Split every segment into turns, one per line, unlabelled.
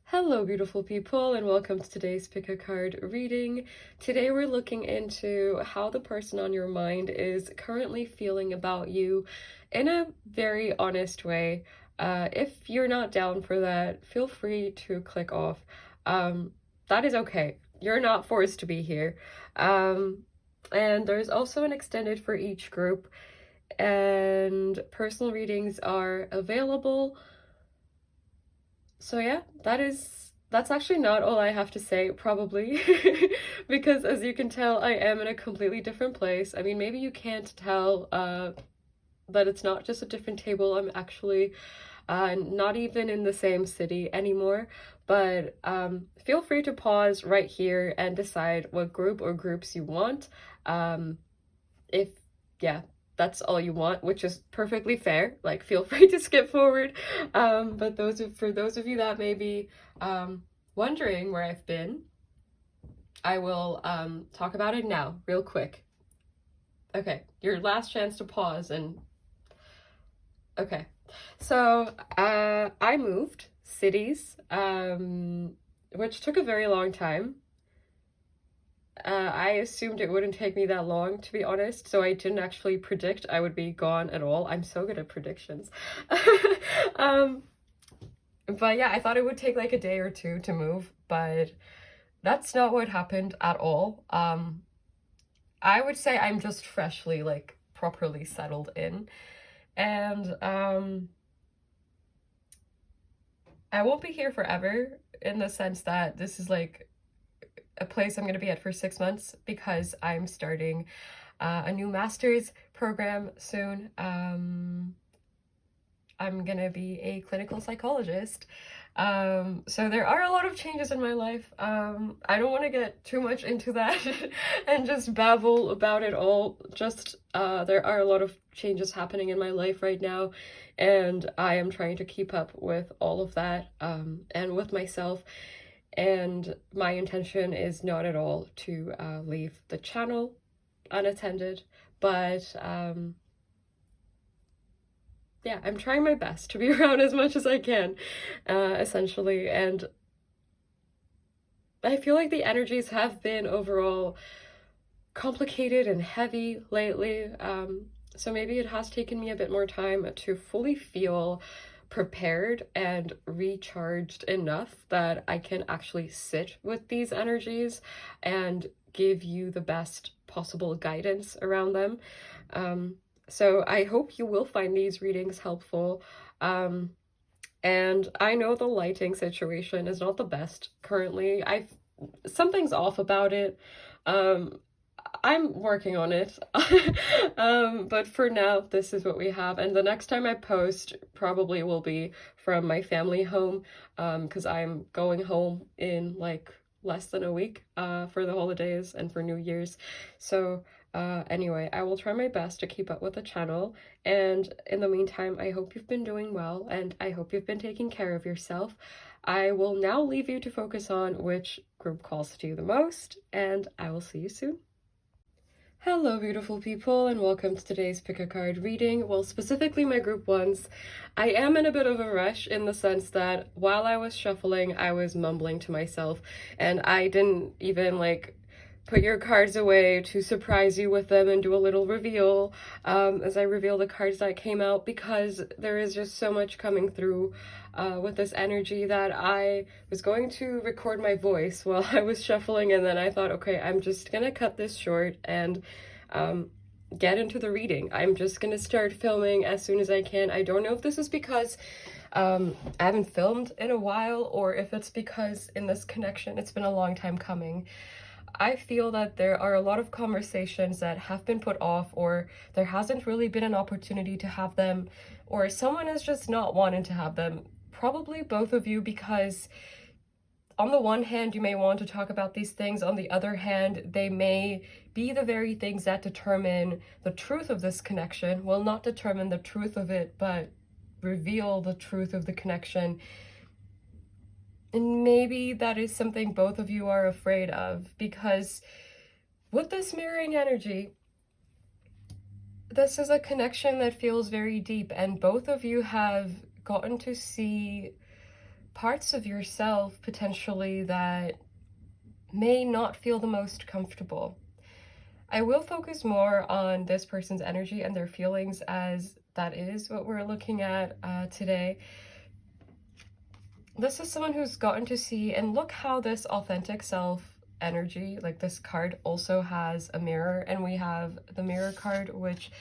Hello, beautiful people, and welcome to today's Pick a Card reading. Today we're looking into how the person on your mind is currently feeling about you in a very honest way. If you're not down for that, feel free to click off. That is okay. You're not forced to be here. And there's also an extended for each group, and personal readings are available. So yeah, that's actually not all I have to say, probably, because as you can tell, I am in a completely different place. I mean, maybe you can't tell that it's not just a different table. I'm actually not even in the same city anymore, but feel free to pause right here and decide what group or groups you want. If, yeah, that's all you want, which is perfectly fair. Like, feel free to skip forward. But for those of you that may be wondering where I've been, I will talk about it now, real quick. Okay, your last chance to pause and okay. So I moved cities, which took a very long time. I assumed it wouldn't take me that long, to be honest, so I didn't actually predict I would be gone at all. I'm so good at predictions. um, but yeah, I thought it would take like a day or two to move, but that's not what happened at all. I would say I'm just freshly, like, properly settled in, and I won't be here forever in the sense that this is like a place I'm going to be at for 6 months because I'm starting a new master's program soon. I'm going to be a clinical psychologist. So there are a lot of changes in my life. I don't want to get too much into that and just babble about it all. Just there are a lot of changes happening in my life right now, and I am trying to keep up with all of that and with myself. And my intention is not at all to leave the channel unattended, but yeah, I'm trying my best to be around as much as I can, essentially, and I feel like the energies have been overall complicated and heavy lately, so maybe it has taken me a bit more time to fully feel prepared and recharged enough that I can actually sit with these energies and give you the best possible guidance around them. So I hope you will find these readings helpful. And I know the lighting situation is not the best currently. Something's off about it. I'm working on it. But for now, this is what we have. And the next time I post probably will be from my family home, because I'm going home in like less than a week for the holidays and for New Year's. So anyway, I will try my best to keep up with the channel. And in the meantime, I hope you've been doing well and I hope you've been taking care of yourself. I will now leave you to focus on which group calls to you the most, and I will see you soon. Hello, beautiful people, and welcome to today's Pick a Card reading. Well, specifically my group ones. I am in a bit of a rush in the sense that while I was shuffling, I was mumbling to myself, and I didn't even like put your cards away to surprise you with them and do a little reveal as I reveal the cards that came out, because there is just so much coming through with this energy that I was going to record my voice while I was shuffling, and then I thought, okay, I'm just gonna cut this short and get into the reading. I'm just gonna start filming as soon as I can. I don't know if this is because I haven't filmed in a while, or if it's because in this connection it's been a long time coming. I feel that there are a lot of conversations that have been put off, or there hasn't really been an opportunity to have them, or someone is just not wanting to have them. Probably both of you, because on the one hand, you may want to talk about these things. On the other hand, they may be the very things that determine the truth of this connection. Well, not determine the truth of it, but reveal the truth of the connection. And maybe that is something both of you are afraid of, because with this mirroring energy, this is a connection that feels very deep, and both of you have gotten to see parts of yourself potentially that may not feel the most comfortable. I will focus more on this person's energy and their feelings, as that is what we're looking at today. This is someone who's gotten to see, and look how this authentic self energy, like this card, also has a mirror, and we have the mirror card, which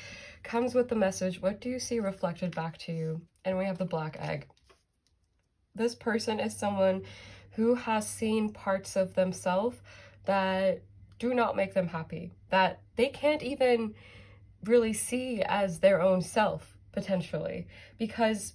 comes with the message, what do you see reflected back to you? And we have the black egg. This person is someone who has seen parts of themselves that do not make them happy, that they can't even really see as their own self, potentially, because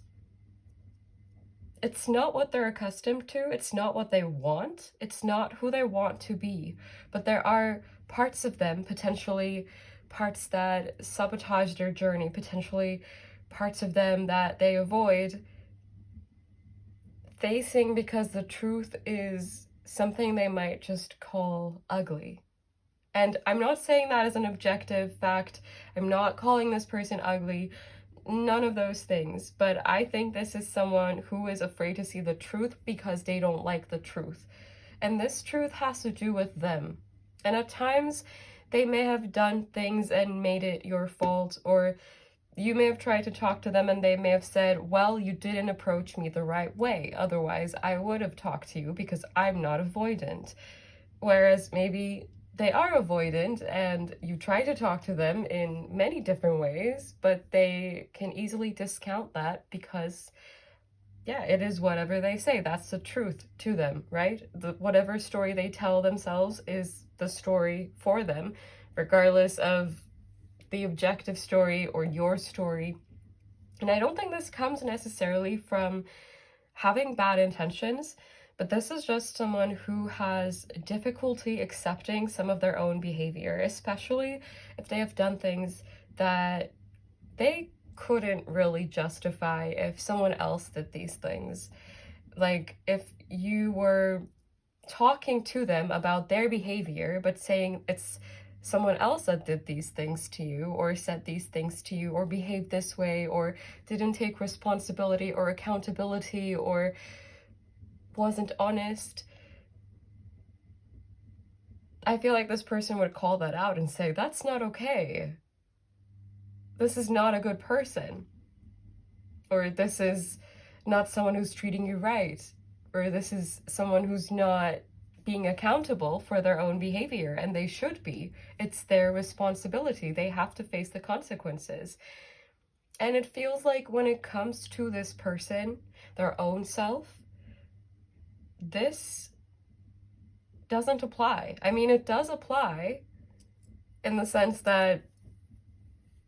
it's not what they're accustomed to, it's not what they want, it's not who they want to be, but there are parts of them, potentially parts that sabotage their journey, potentially parts of them that they avoid facing because the truth is something they might just call ugly. And I'm not saying that as an objective fact, I'm not calling this person ugly, none of those things, but I think this is someone who is afraid to see the truth because they don't like the truth. And this truth has to do with them. And at times, they may have done things and made it your fault, or you may have tried to talk to them and they may have said, well, you didn't approach me the right way, otherwise I would have talked to you because I'm not avoidant. Whereas maybe they are avoidant and you try to talk to them in many different ways, but they can easily discount that because, yeah, it is whatever they say. That's the truth to them, right? Whatever story they tell themselves is the story for them, regardless of the objective story or your story. And I don't think this comes necessarily from having bad intentions, but this is just someone who has difficulty accepting some of their own behavior, especially if they have done things that they couldn't really justify if someone else did these things. Like if you were talking to them about their behavior, but saying it's someone else that did these things to you, or said these things to you, or behaved this way, or didn't take responsibility or accountability, or wasn't honest, I feel like this person would call that out and say, that's not okay. This is not a good person. Or this is not someone who's treating you right. Or this is someone who's not being accountable for their own behavior, and they should be. It's their responsibility. They have to face the consequences. And it feels like when it comes to this person, their own self, this doesn't apply. I mean, it does apply in the sense that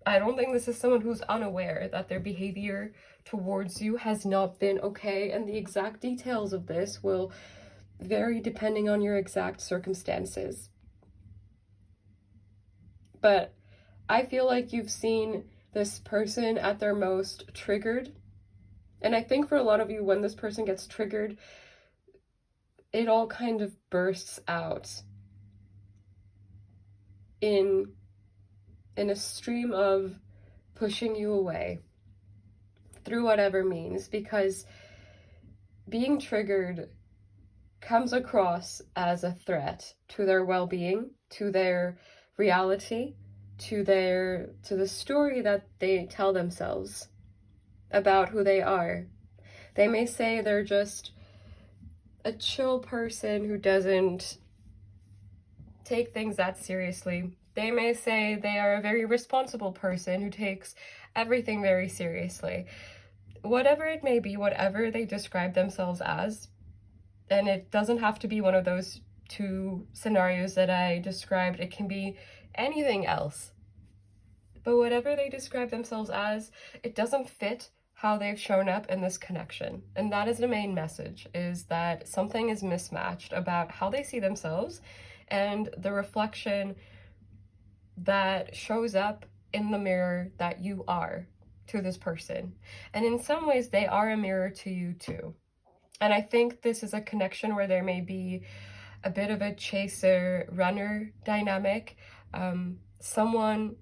I don't think this is someone who's unaware that their behavior towards you has not been okay, and the exact details of this will vary depending on your exact circumstances. But I feel like you've seen this person at their most triggered, and I think for a lot of you, when this person gets triggered, it all kind of bursts out in a stream of pushing you away through whatever means, because being triggered comes across as a threat to their well-being, to their reality, to the story that they tell themselves about who they are. They may say they're just a chill person who doesn't take things that seriously. They may say they are a very responsible person who takes everything very seriously. Whatever it may be, whatever they describe themselves as, and it doesn't have to be one of those two scenarios that I described, it can be anything else. But whatever they describe themselves as, it doesn't fit how they've shown up in this connection. And that is the main message, is that something is mismatched about how they see themselves and the reflection that shows up in the mirror that you are to this person. And in some ways, they are a mirror to you too. And I think this is a connection where there may be a bit of a chaser-runner dynamic. Someone,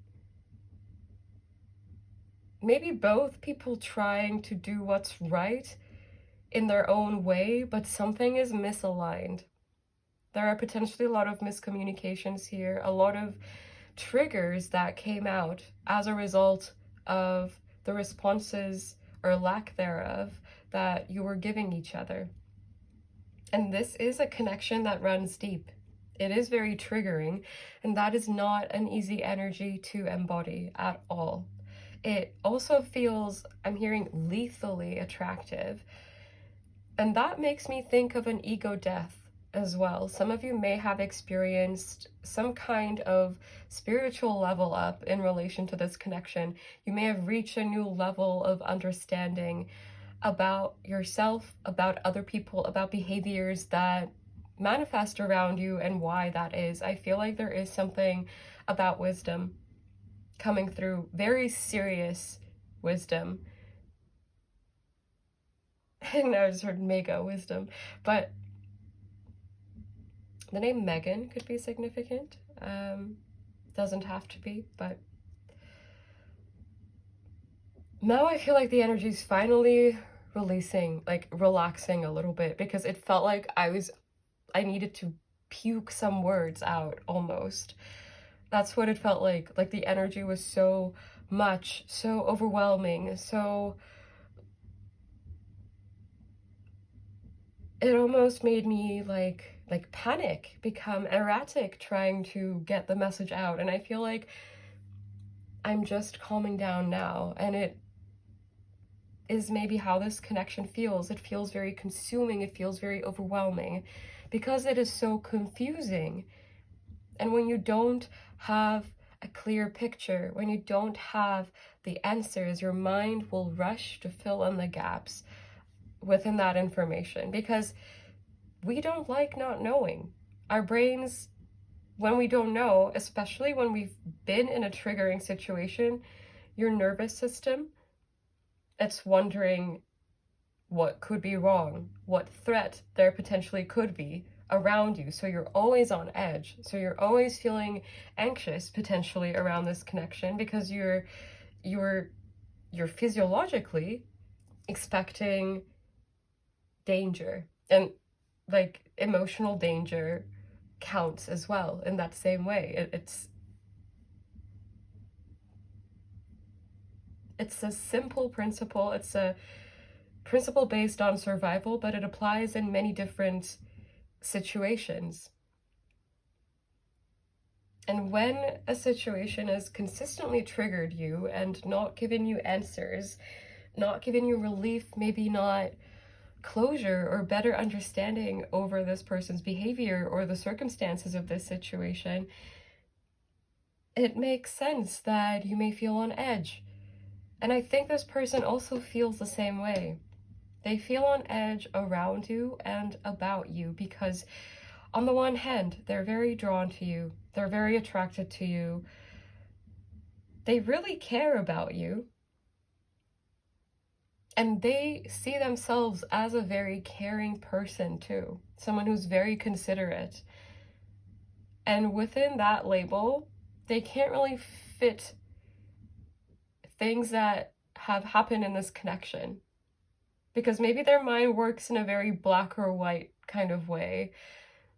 maybe both people trying to do what's right, in their own way, but something is misaligned. There are potentially a lot of miscommunications here, a lot of triggers that came out as a result of the responses or lack thereof that you were giving each other. And this is a connection that runs deep. It is very triggering, and that is not an easy energy to embody at all. It also feels, I'm hearing, lethally attractive. And that makes me think of an ego death as well. Some of you may have experienced some kind of spiritual level up in relation to this connection. You may have reached a new level of understanding about yourself, about other people, about behaviors that manifest around you and why that is. I feel like there is something about wisdom coming through, very serious wisdom. And I just heard mega wisdom, but the name Megan could be significant. Doesn't have to be, but now I feel like the energy's finally releasing, like relaxing a little bit, because it felt like I needed to puke some words out almost. That's what it felt like the energy was so much, so overwhelming, so it almost made me like panic, become erratic trying to get the message out. And I feel like I'm just calming down now, and it is maybe how this connection feels. It feels very consuming, it feels very overwhelming, because it is so confusing. And when you don't have a clear picture, when you don't have the answers, your mind will rush to fill in the gaps within that information, because we don't like not knowing. Our brains, when we don't know, especially when we've been in a triggering situation, your nervous system, it's wondering what could be wrong, what threat there potentially could be around you. So you're always on edge. So you're always feeling anxious potentially around this connection, because you're physiologically expecting danger, and like emotional danger counts as well in that same way. It's a simple principle. It's a principle based on survival, but it applies in many different situations. And when a situation has consistently triggered you and not given you answers, not given you relief, maybe not closure or better understanding over this person's behavior or the circumstances of this situation, it makes sense that you may feel on edge. And I think this person also feels the same way. They feel on edge around you and about you, because on the one hand, they're very drawn to you. They're very attracted to you. They really care about you. And they see themselves as a very caring person too. Someone who's very considerate. And within that label, they can't really fit things that have happened in this connection, because maybe their mind works in a very black or white kind of way.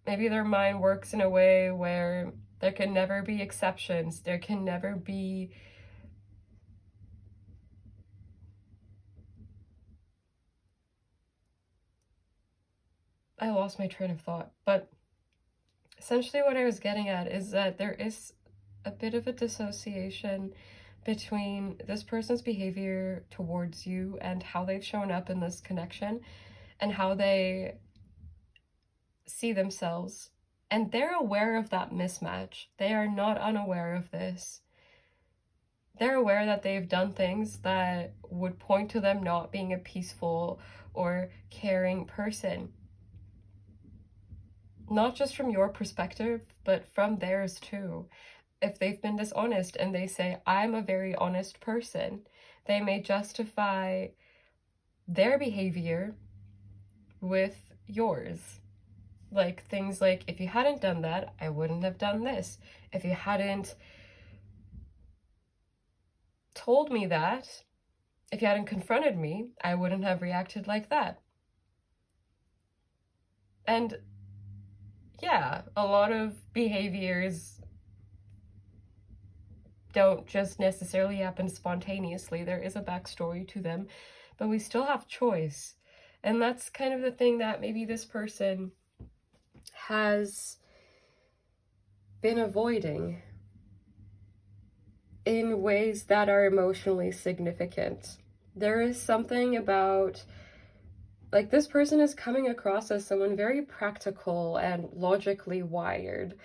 Maybe their mind works in a way where there can never be exceptions. There can never be I lost my train of thought, but essentially what I was getting at is that there is a bit of a dissociation between this person's behavior towards you and how they've shown up in this connection and how they see themselves. And they're aware of that mismatch. They are not unaware of this. They're aware that they've done things that would point to them not being a peaceful or caring person. Not just from your perspective, but from theirs too. If they've been dishonest and they say, I'm a very honest person, they may justify their behavior with yours. Like things like, if you hadn't done that, I wouldn't have done this. If you hadn't told me that, if you hadn't confronted me, I wouldn't have reacted like that. And yeah, a lot of behaviors don't just necessarily happen spontaneously. There is a backstory to them, but we still have choice. And that's kind of the thing that maybe this person has been avoiding in ways that are emotionally significant. There is something about, like, this person is coming across as someone very practical and logically wired.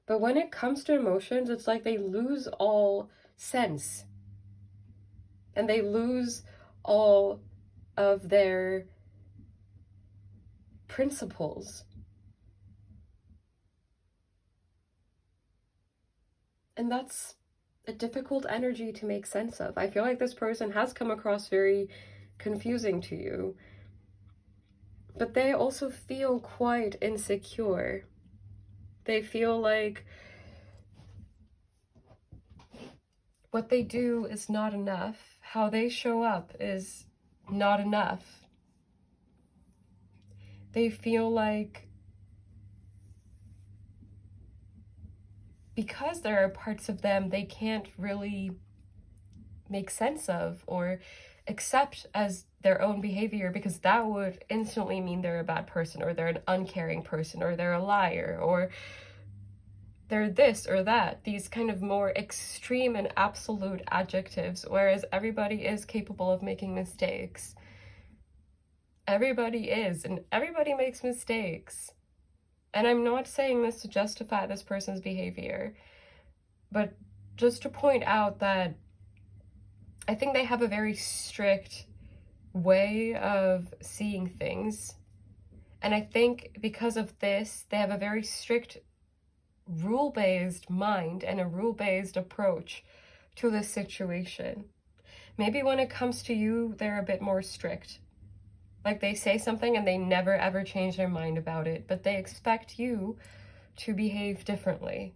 But when it comes to emotions, it's like they lose all sense. And they lose all of their principles. And that's a difficult energy to make sense of. I feel like this person has come across very confusing to you. But they also feel quite insecure. They feel like what they do is not enough. How they show up is not enough. They feel like because there are parts of them they can't really make sense of or accept as their own behavior, because that would instantly mean they're a bad person, or they're an uncaring person, or they're a liar, or they're this or that, these kind of more extreme and absolute adjectives, whereas everybody is capable of making mistakes. Everybody is, and everybody makes mistakes. And I'm not saying this to justify this person's behavior, but just to point out that I think they have a very strict way of seeing things. And I think because of this, they have a very strict rule-based mind and a rule-based approach to this situation. Maybe when it comes to you, they're a bit more strict. Like, they say something and they never ever change their mind about it, but they expect you to behave differently.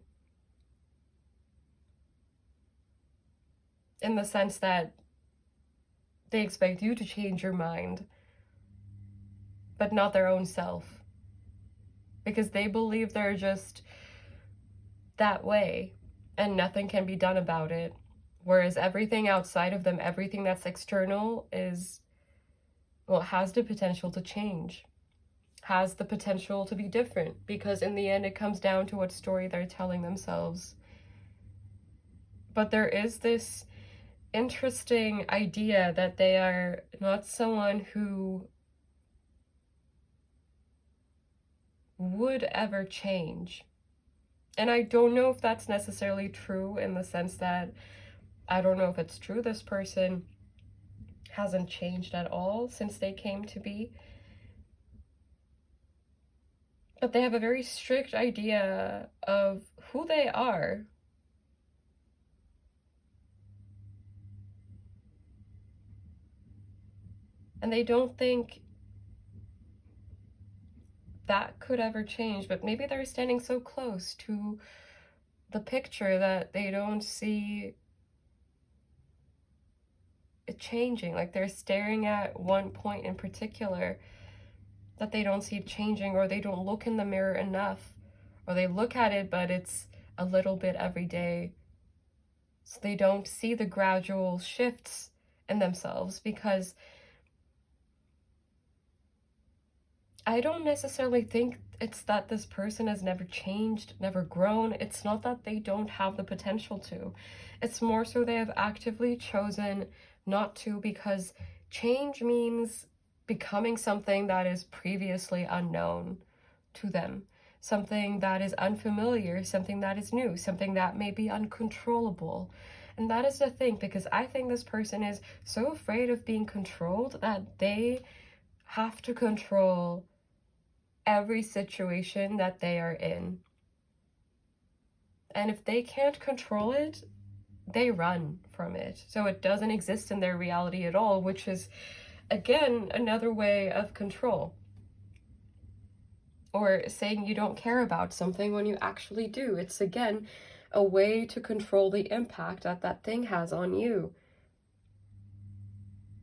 In the sense that they expect you to change your mind, but not their own self. Because they believe they're just that way and nothing can be done about it. Whereas everything outside of them, everything that's external is, well, has the potential to change, has the potential to be different, because in the end it comes down to what story they're telling themselves. But there is this interesting idea that they are not someone who would ever change. And I don't know if that's necessarily true, in the sense that I don't know if it's true this person hasn't changed at all since they came to be. But they have a very strict idea of who they are. And they don't think that could ever change, but maybe they're standing so close to the picture that they don't see it changing. Like, they're staring at one point in particular that they don't see it changing, or they don't look in the mirror enough, or they look at it but it's a little bit every day, so they don't see the gradual shifts in themselves. Because I don't necessarily think it's that this person has never changed, never grown. It's not that they don't have the potential to. It's more so they have actively chosen not to, because change means becoming something that is previously unknown to them, something that is unfamiliar, something that is new, something that may be uncontrollable. And that is the thing, because I think this person is so afraid of being controlled that they have to control every situation that they are in. And if they can't control it, they run from it. So it doesn't exist in their reality at all, which is, again, another way of control. Or saying you don't care about something when you actually do. It's, again, a way to control the impact that that thing has on you.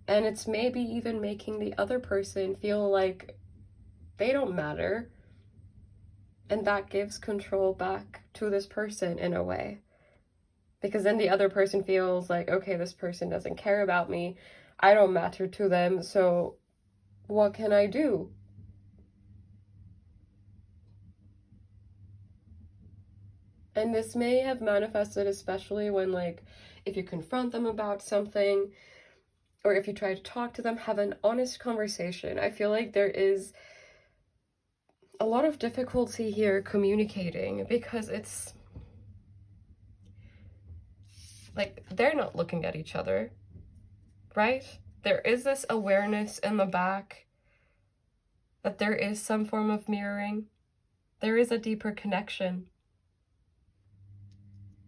And it's maybe even making the other person feel like they don't matter, And that gives control back to this person in a way. Because then the other person feels like, okay, this person doesn't care about me. I don't matter to them, so what can I do? And this may have manifested especially when, like, if you confront them about something, or if you try to talk to them, have an honest conversation. I feel like there is a lot of difficulty here communicating because it's like they're not looking at each other, right? There is this awareness in the back that there is some form of mirroring. There is a deeper connection.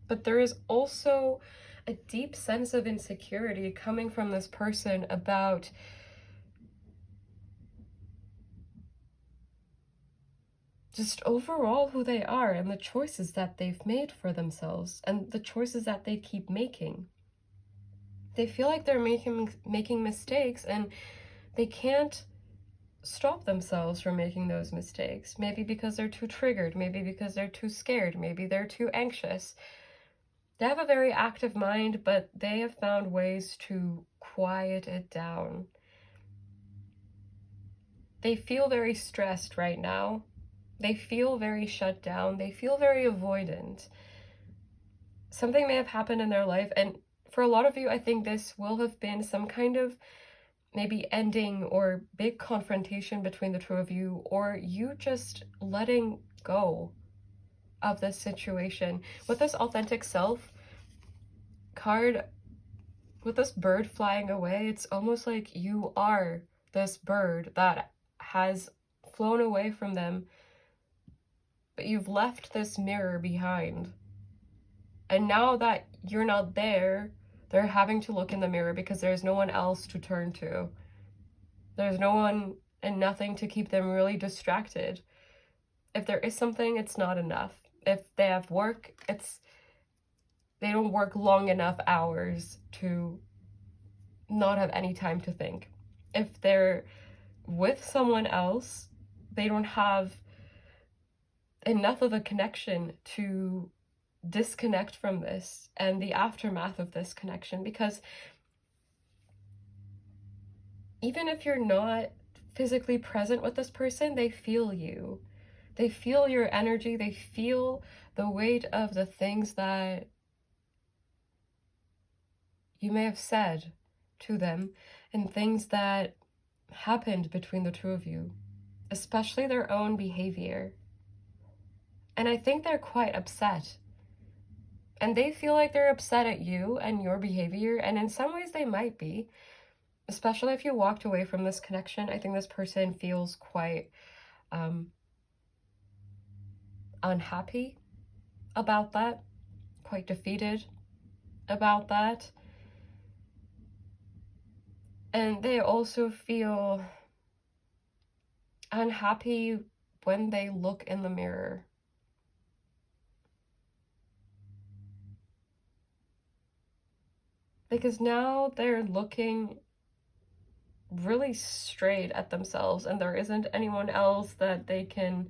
But there is also a deep sense of insecurity coming from this person about just overall who they are and the choices that they've made for themselves and the choices that they keep making. They feel like they're making mistakes and they can't stop themselves from making those mistakes. Maybe because they're too triggered, maybe because they're too scared, maybe they're too anxious. They have a very active mind, but they have found ways to quiet it down. They feel very stressed right now. They feel very shut down. They feel very avoidant. Something may have happened in their life, and for a lot of you, I think this will have been some kind of maybe ending or big confrontation between the two of you, or you just letting go of this situation. With this authentic self card, with this bird flying away, it's almost like you are this bird that has flown away from them, but you've left this mirror behind. And now that you're not there, they're having to look in the mirror because there's no one else to turn to. There's no one and nothing to keep them really distracted. If there is something, it's not enough. If they have work, they don't work long enough hours to not have any time to think. If they're with someone else, they don't have enough of a connection to disconnect from this and the aftermath of this connection, because even if you're not physically present with this person, they feel you. They feel your energy. They feel the weight of the things that you may have said to them and things that happened between the two of you, especially their own behavior. And I think they're quite upset. And they feel like they're upset at you and your behavior, and in some ways they might be. Especially if you walked away from this connection, I think this person feels quite unhappy about that, quite defeated about that. And they also feel unhappy when they look in the mirror. Because now they're looking really straight at themselves and there isn't anyone else that they can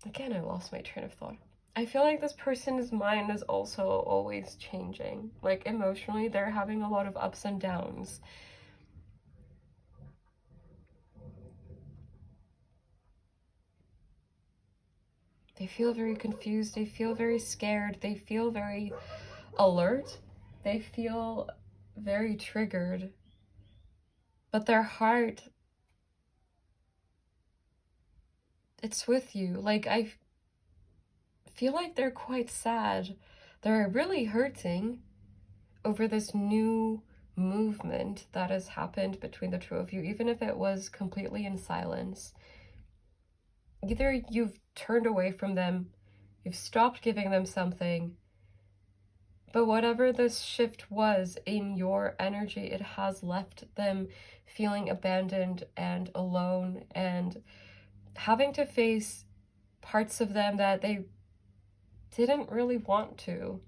again, I lost my train of thought. I feel like this person's mind is also always changing. Like emotionally, they're having a lot of ups and downs. They feel very confused, they feel very scared, they feel very alert, they feel very triggered. But their heart, it's with you. Like, I feel like they're quite sad. They're really hurting over this new movement that has happened between the two of you, even if it was completely in silence. Either you've turned away from them, you've stopped giving them something, but whatever this shift was in your energy, it has left them feeling abandoned and alone and having to face parts of them that they didn't really want to.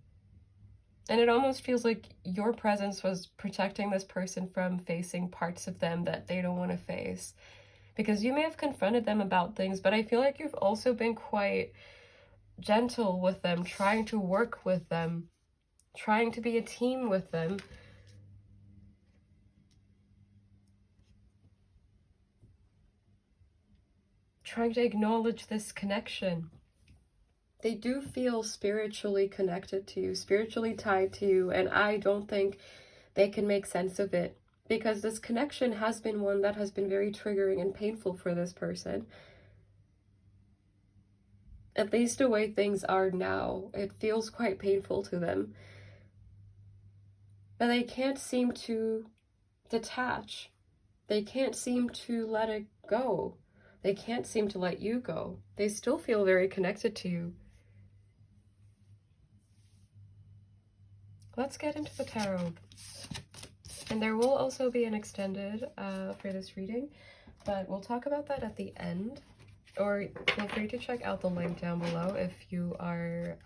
And it almost feels like your presence was protecting this person from facing parts of them that they don't want to face. Because you may have confronted them about things, but I feel like you've also been quite gentle with them, trying to work with them, trying to be a team with them. Trying to acknowledge this connection. They do feel spiritually connected to you, spiritually tied to you, and I don't think they can make sense of it, because this connection has been one that has been very triggering and painful for this person. At least the way things are now, it feels quite painful to them. But they can't seem to detach. They can't seem to let it go. They can't seem to let you go. They still feel very connected to you. Let's get into the tarot. And there will also be an extended for this reading, but we'll talk about that at the end. Or feel free to check out the link down below if you are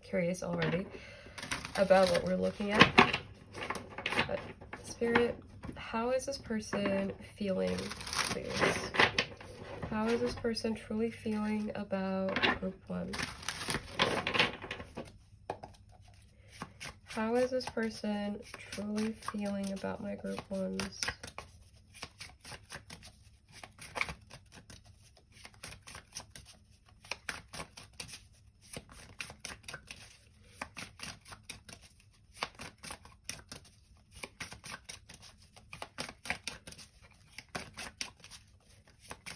curious already about what we're looking at. But Spirit, how is this person feeling, please? How is this person truly feeling about group 1? How is this person truly feeling about my group 1s?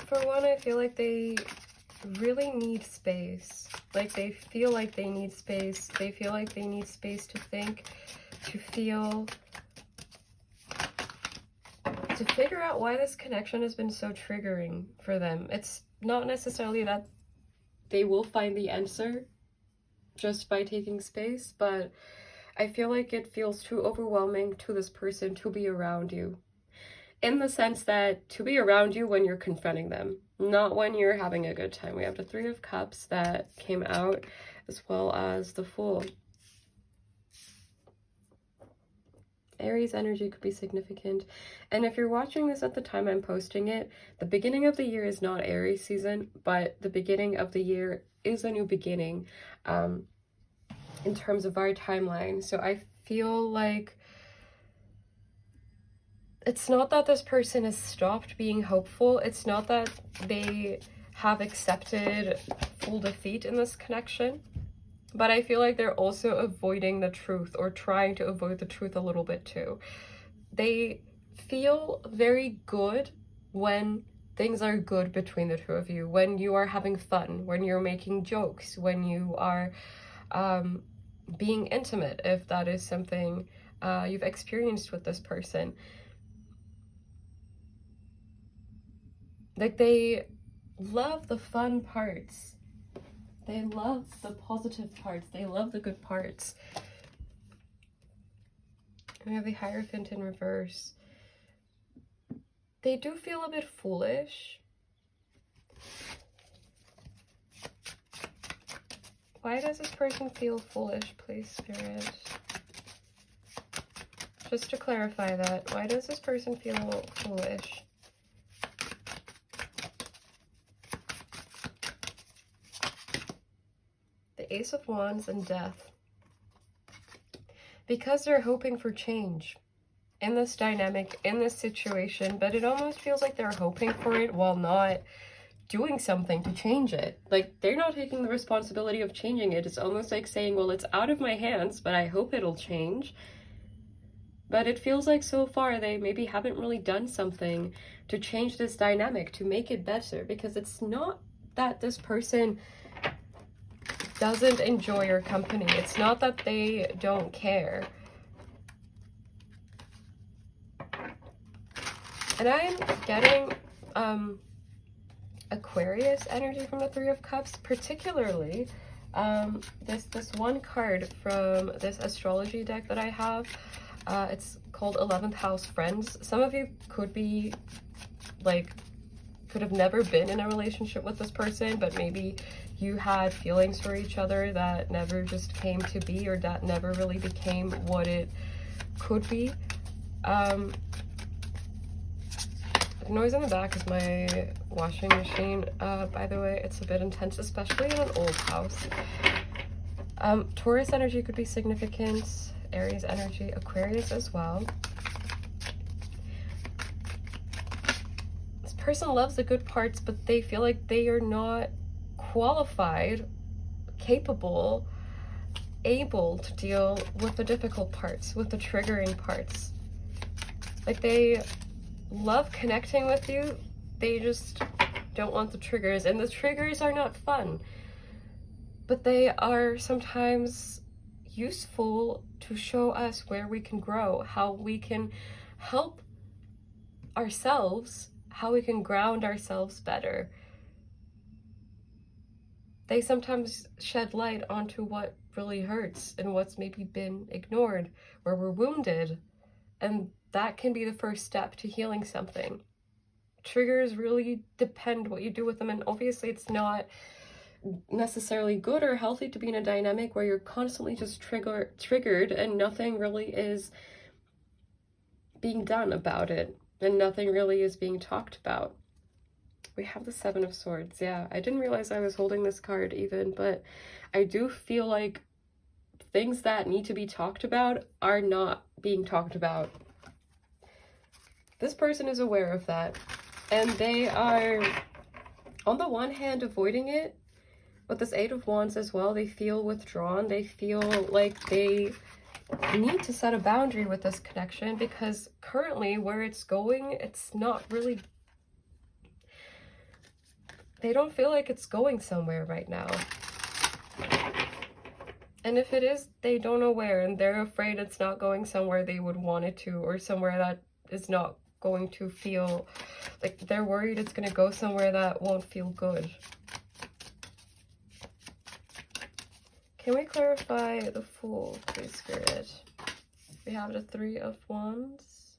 For one, I feel like they really need space. Like they feel like they need space. They feel like they need space to think, to feel, to figure out why this connection has been so triggering for them. It's not necessarily that they will find the answer just by taking space, but I feel like it feels too overwhelming to this person to be around you. In the sense that to be around you when you're confronting them, not when you're having a good time. We have the 3 of Cups that came out, as well as the Fool. Aries energy could be significant. And if you're watching this at the time I'm posting it, the beginning of the year is not Aries season, but the beginning of the year is a new beginning in terms of our timeline. So I feel like it's not that this person has stopped being hopeful. It's not that they have accepted full defeat in this connection. But I feel like they're also avoiding the truth, or trying to avoid the truth a little bit too. They feel very good when things are good between the two of you. When you are having fun, when you're making jokes, when you are being intimate, if that is something you've experienced with this person. Like, they love the fun parts. They love the positive parts. They love the good parts. We have the Hierophant in reverse. They do feel a bit foolish. Why does this person feel foolish, please, Spirit? Just to clarify that, why does this person feel foolish? Ace of Wands and Death. Because they're hoping for change in this dynamic, in this situation, but it almost feels like they're hoping for it while not doing something to change it. Like, they're not taking the responsibility of changing it. It's almost like saying, well, it's out of my hands, but I hope it'll change. But it feels like so far they maybe haven't really done something to change this dynamic, to make it better, because it's not that this person doesn't enjoy your company. It's not that they don't care. And I'm getting Aquarius energy from the 3 of Cups, particularly this one card from this astrology deck that I have. It's called 11th House Friends. Some of you could be like could have never been in a relationship with this person, but maybe you had feelings for each other that never just came to be, or that never really became what it could be. The noise in the back is my washing machine. By the way, it's a bit intense, especially in an old house. Taurus energy could be significant, Aries energy, Aquarius as well. This person loves the good parts, but they feel like they are not qualified, capable, able to deal with the difficult parts, with the triggering parts. Like, they love connecting with you, they just don't want the triggers, and the triggers are not fun, but they are sometimes useful to show us where we can grow, how we can help ourselves, how we can ground ourselves better. They sometimes shed light onto what really hurts and what's maybe been ignored, where we're wounded, and that can be the first step to healing something. Triggers really depend what you do with them, and obviously it's not necessarily good or healthy to be in a dynamic where you're constantly just triggered and nothing really is being done about it, and nothing really is being talked about. We have the Seven of Swords. Yeah, I didn't realize I was holding this card even, but I do feel like things that need to be talked about are not being talked about. This person is aware of that, and they are, on the one hand, avoiding it. With this Eight of Wands as well, they feel withdrawn. They feel like they need to set a boundary with this connection, because currently where it's going, it's not really, they don't feel like it's going somewhere right now. And if it is, they don't know where, and they're afraid it's not going somewhere they would want it to, or somewhere that is not going to feel like, they're worried it's going to go somewhere that won't feel good. Can we clarify the Fool, please, Spirit? We have the Three of Wands.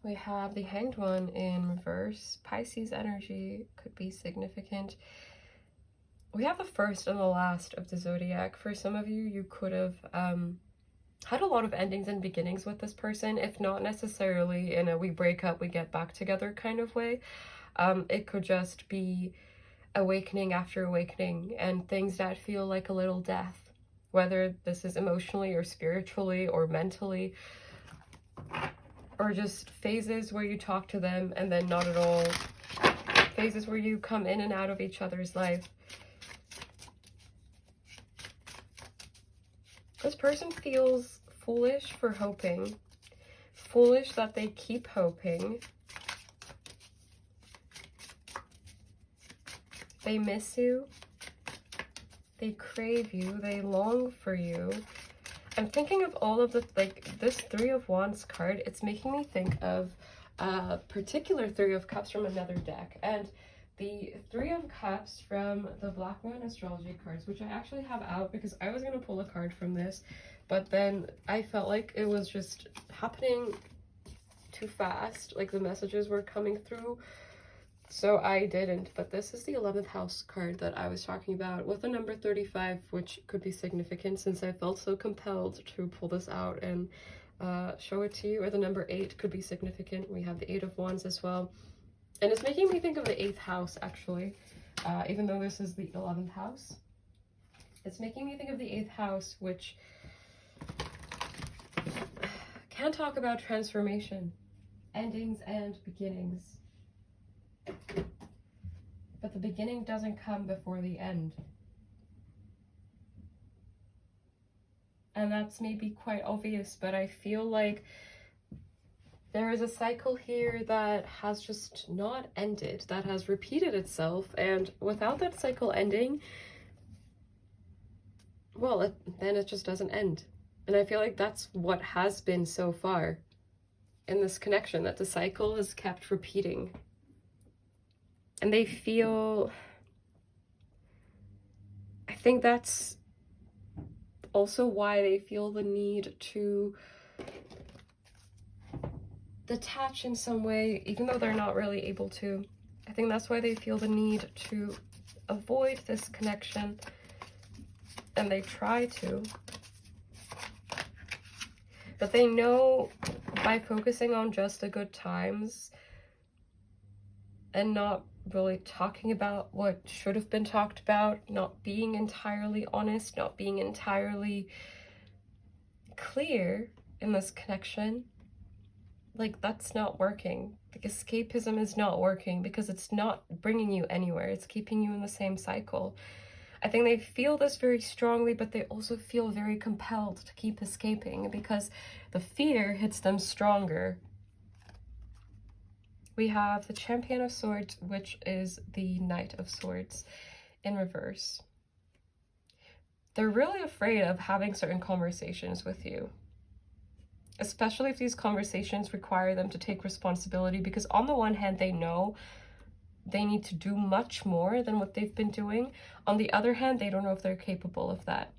We have the Hanged One in reverse. Pisces energy could be significant. We have the first and the last of the zodiac. For some of you, you could have had a lot of endings and beginnings with this person, if not necessarily in a we break up, we get back together kind of way. It could just be awakening after awakening, and things that feel like a little death, whether this is emotionally or spiritually or mentally, or just phases where you talk to them and then not at all, phases where you come in and out of each other's life. This person feels foolish for hoping, foolish that they keep hoping. They miss you, they crave you, they long for you. I'm thinking of all of the, like, this Three of Wands card, it's making me think of a particular Three of Cups from another deck. And the Three of Cups from the Black Moon astrology cards, which I actually have out because I was going to pull a card from this, but then I felt like it was just happening too fast, like the messages were coming through, so I didn't. But this is the 11th house card that I was talking about, with the number 35, which could be significant since I felt so compelled to pull this out and show it to you. Or the number 8 could be significant. We have the 8 of Wands as well. And it's making me think of the 8th house, actually, even though this is the 11th house. It's making me think of the 8th house, which can talk about transformation, endings and beginnings. But the beginning doesn't come before the end. And that's maybe quite obvious, but I feel like there is a cycle here that has just not ended, that has repeated itself, and without that cycle ending, well, then it just doesn't end. And I feel like that's what has been so far in this connection, that the cycle has kept repeating. And they feel, I think that's also why they feel the need to detach in some way, even though they're not really able to. I think that's why they feel the need to avoid this connection, and they try to. But they know by focusing on just the good times and not really talking about what should have been talked about, not being entirely honest, not being entirely clear in this connection, like, that's not working. Like, escapism is not working because it's not bringing you anywhere. It's keeping you in the same cycle. I think they feel this very strongly, but they also feel very compelled to keep escaping because the fear hits them stronger. We have the Champion of Swords, which is the Knight of Swords in reverse. They're really afraid of having certain conversations with you, especially if these conversations require them to take responsibility, because on the one hand, they know they need to do much more than what they've been doing. On the other hand, they don't know if they're capable of that.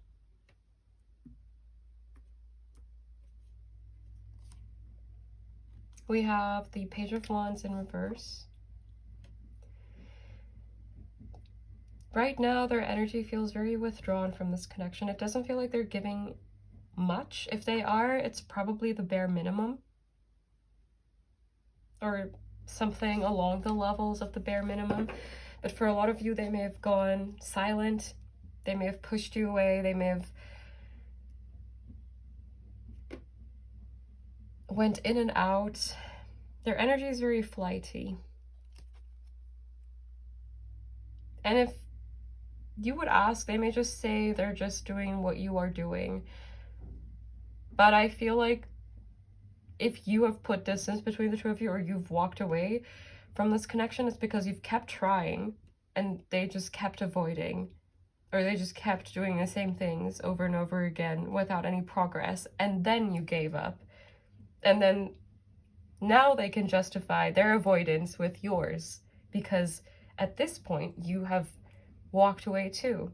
We have the Page of Wands in reverse. Right now, their energy feels very withdrawn from this connection. It doesn't feel like they're giving much. If they are, it's probably the bare minimum, or something along the levels of the bare minimum. But for a lot of you, they may have gone silent, they may have pushed you away, they may have went in and out. Their energy is very flighty. And if you would ask, they may just say they're just doing what you are doing. But I feel like if you have put distance between the two of you, or you've walked away from this connection, it's because you've kept trying and they just kept avoiding, or they just kept doing the same things over and over again without any progress, and then you gave up. And then now they can justify their avoidance with yours, because at this point you have walked away too.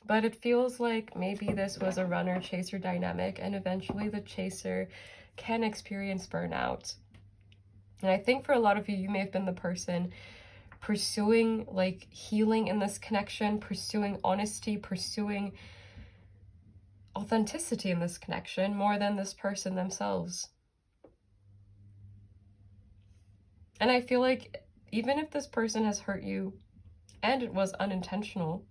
But it feels like maybe this was a runner-chaser dynamic, and eventually the chaser can experience burnout. And I think for a lot of you, you may have been the person pursuing like healing in this connection, pursuing honesty, pursuing authenticity in this connection more than this person themselves. And I feel like even if this person has hurt you and it was unintentional,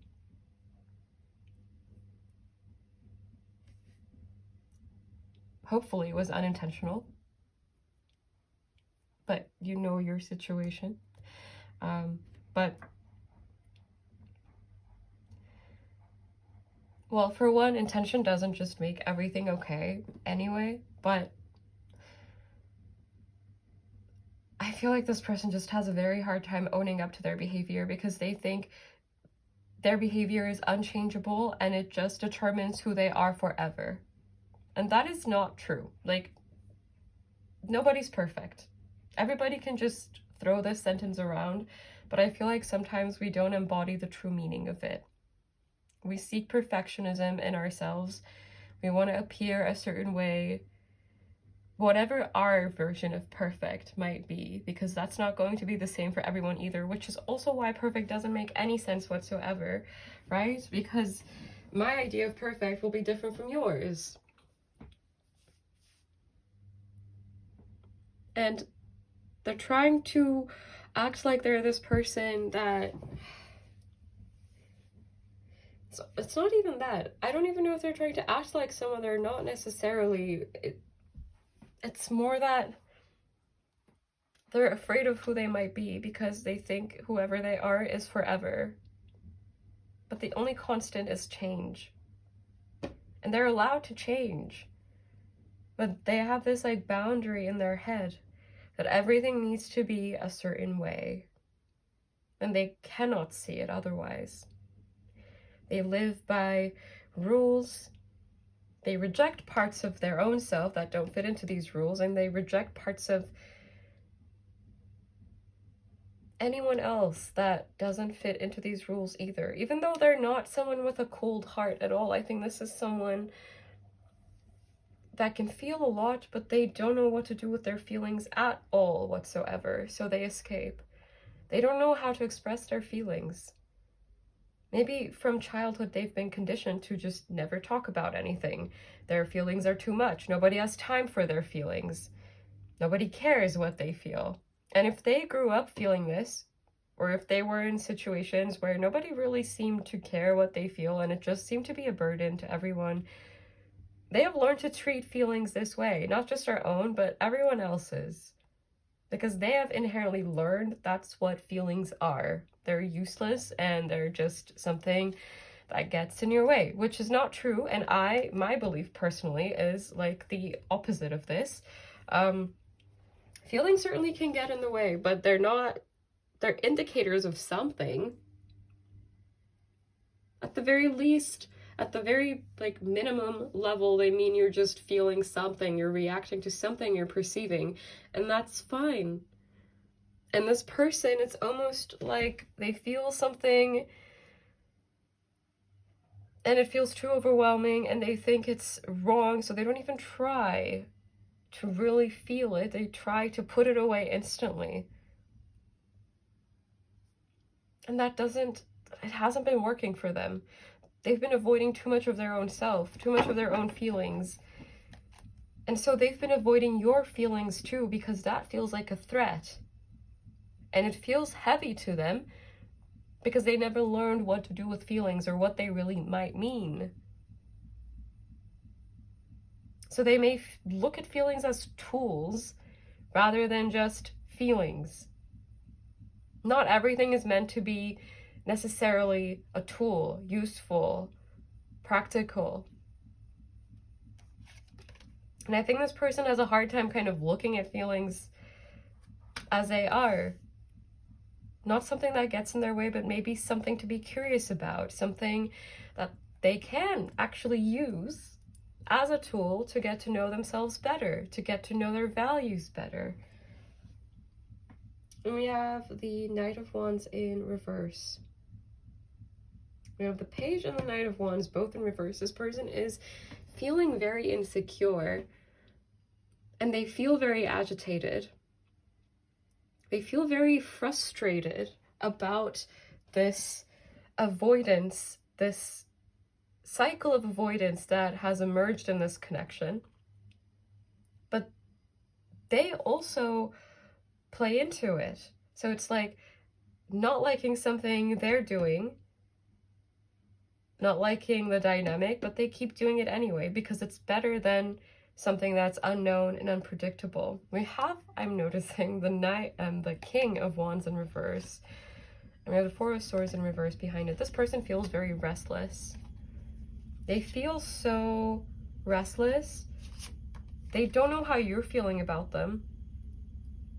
hopefully it was unintentional, but you know your situation. But, well, for one, intention doesn't just make everything okay anyway, but I feel like this person just has a very hard time owning up to their behavior, because they think their behavior is unchangeable and it just determines who they are forever. And that is not true. Like, nobody's perfect. Everybody can just throw this sentence around, but I feel like sometimes we don't embody the true meaning of it. We seek perfectionism in ourselves. We want to appear a certain way, whatever our version of perfect might be, because that's not going to be the same for everyone either, which is also why perfect doesn't make any sense whatsoever, right? Because my idea of perfect will be different from yours. And they're trying to act like they're this person that... It's not even that. I don't even know if they're trying to act like someone they're not necessarily. It's more that they're afraid of who they might be, because they think whoever they are is forever. But the only constant is change. And they're allowed to change. But they have this like boundary in their head that everything needs to be a certain way. And they cannot see it otherwise. They live by rules. They reject parts of their own self that don't fit into these rules, and they reject parts of anyone else that doesn't fit into these rules either. Even though they're not someone with a cold heart at all, I think this is someone that can feel a lot, but they don't know what to do with their feelings at all whatsoever, so they escape. They don't know how to express their feelings. Maybe from childhood they've been conditioned to just never talk about anything. Their feelings are too much. Nobody has time for their feelings. Nobody cares what they feel. And if they grew up feeling this, or if they were in situations where nobody really seemed to care what they feel and it just seemed to be a burden to everyone, they have learned to treat feelings this way, not just our own, but everyone else's. Because they have inherently learned that's what feelings are. They're useless and they're just something that gets in your way, which is not true. And my belief personally is like the opposite of this. Feelings certainly can get in the way, but they're indicators of something. At the very least, at the very like minimum level, they mean you're just feeling something, you're reacting to something you're perceiving, and that's fine. And this person, it's almost like they feel something and it feels too overwhelming and they think it's wrong, so they don't even try to really feel it. They try to put it away instantly. And it hasn't been working for them. They've been avoiding too much of their own self, too much of their own feelings. And so they've been avoiding your feelings too, because that feels like a threat. And it feels heavy to them because they never learned what to do with feelings or what they really might mean. So they may look at feelings as tools rather than just feelings. Not everything is meant to be necessarily a tool, useful, practical. And I think this person has a hard time kind of looking at feelings as they are. Not something that gets in their way, but maybe something to be curious about, something that they can actually use as a tool to get to know themselves better, to get to know their values better. And we have the Knight of Wands in reverse. We have the Page and the Knight of Wands both in reverse. This person is feeling very insecure and they feel very agitated. They feel very frustrated about this avoidance, this cycle of avoidance that has emerged in this connection. But they also play into it. So it's like not liking something they're doing, not liking the dynamic, but they keep doing it anyway because it's better than something that's unknown and unpredictable. We have, I'm noticing, the Knight and the King of Wands in reverse. And we have the Four of Swords in reverse behind it. This person feels very restless. They feel so restless. They don't know how you're feeling about them.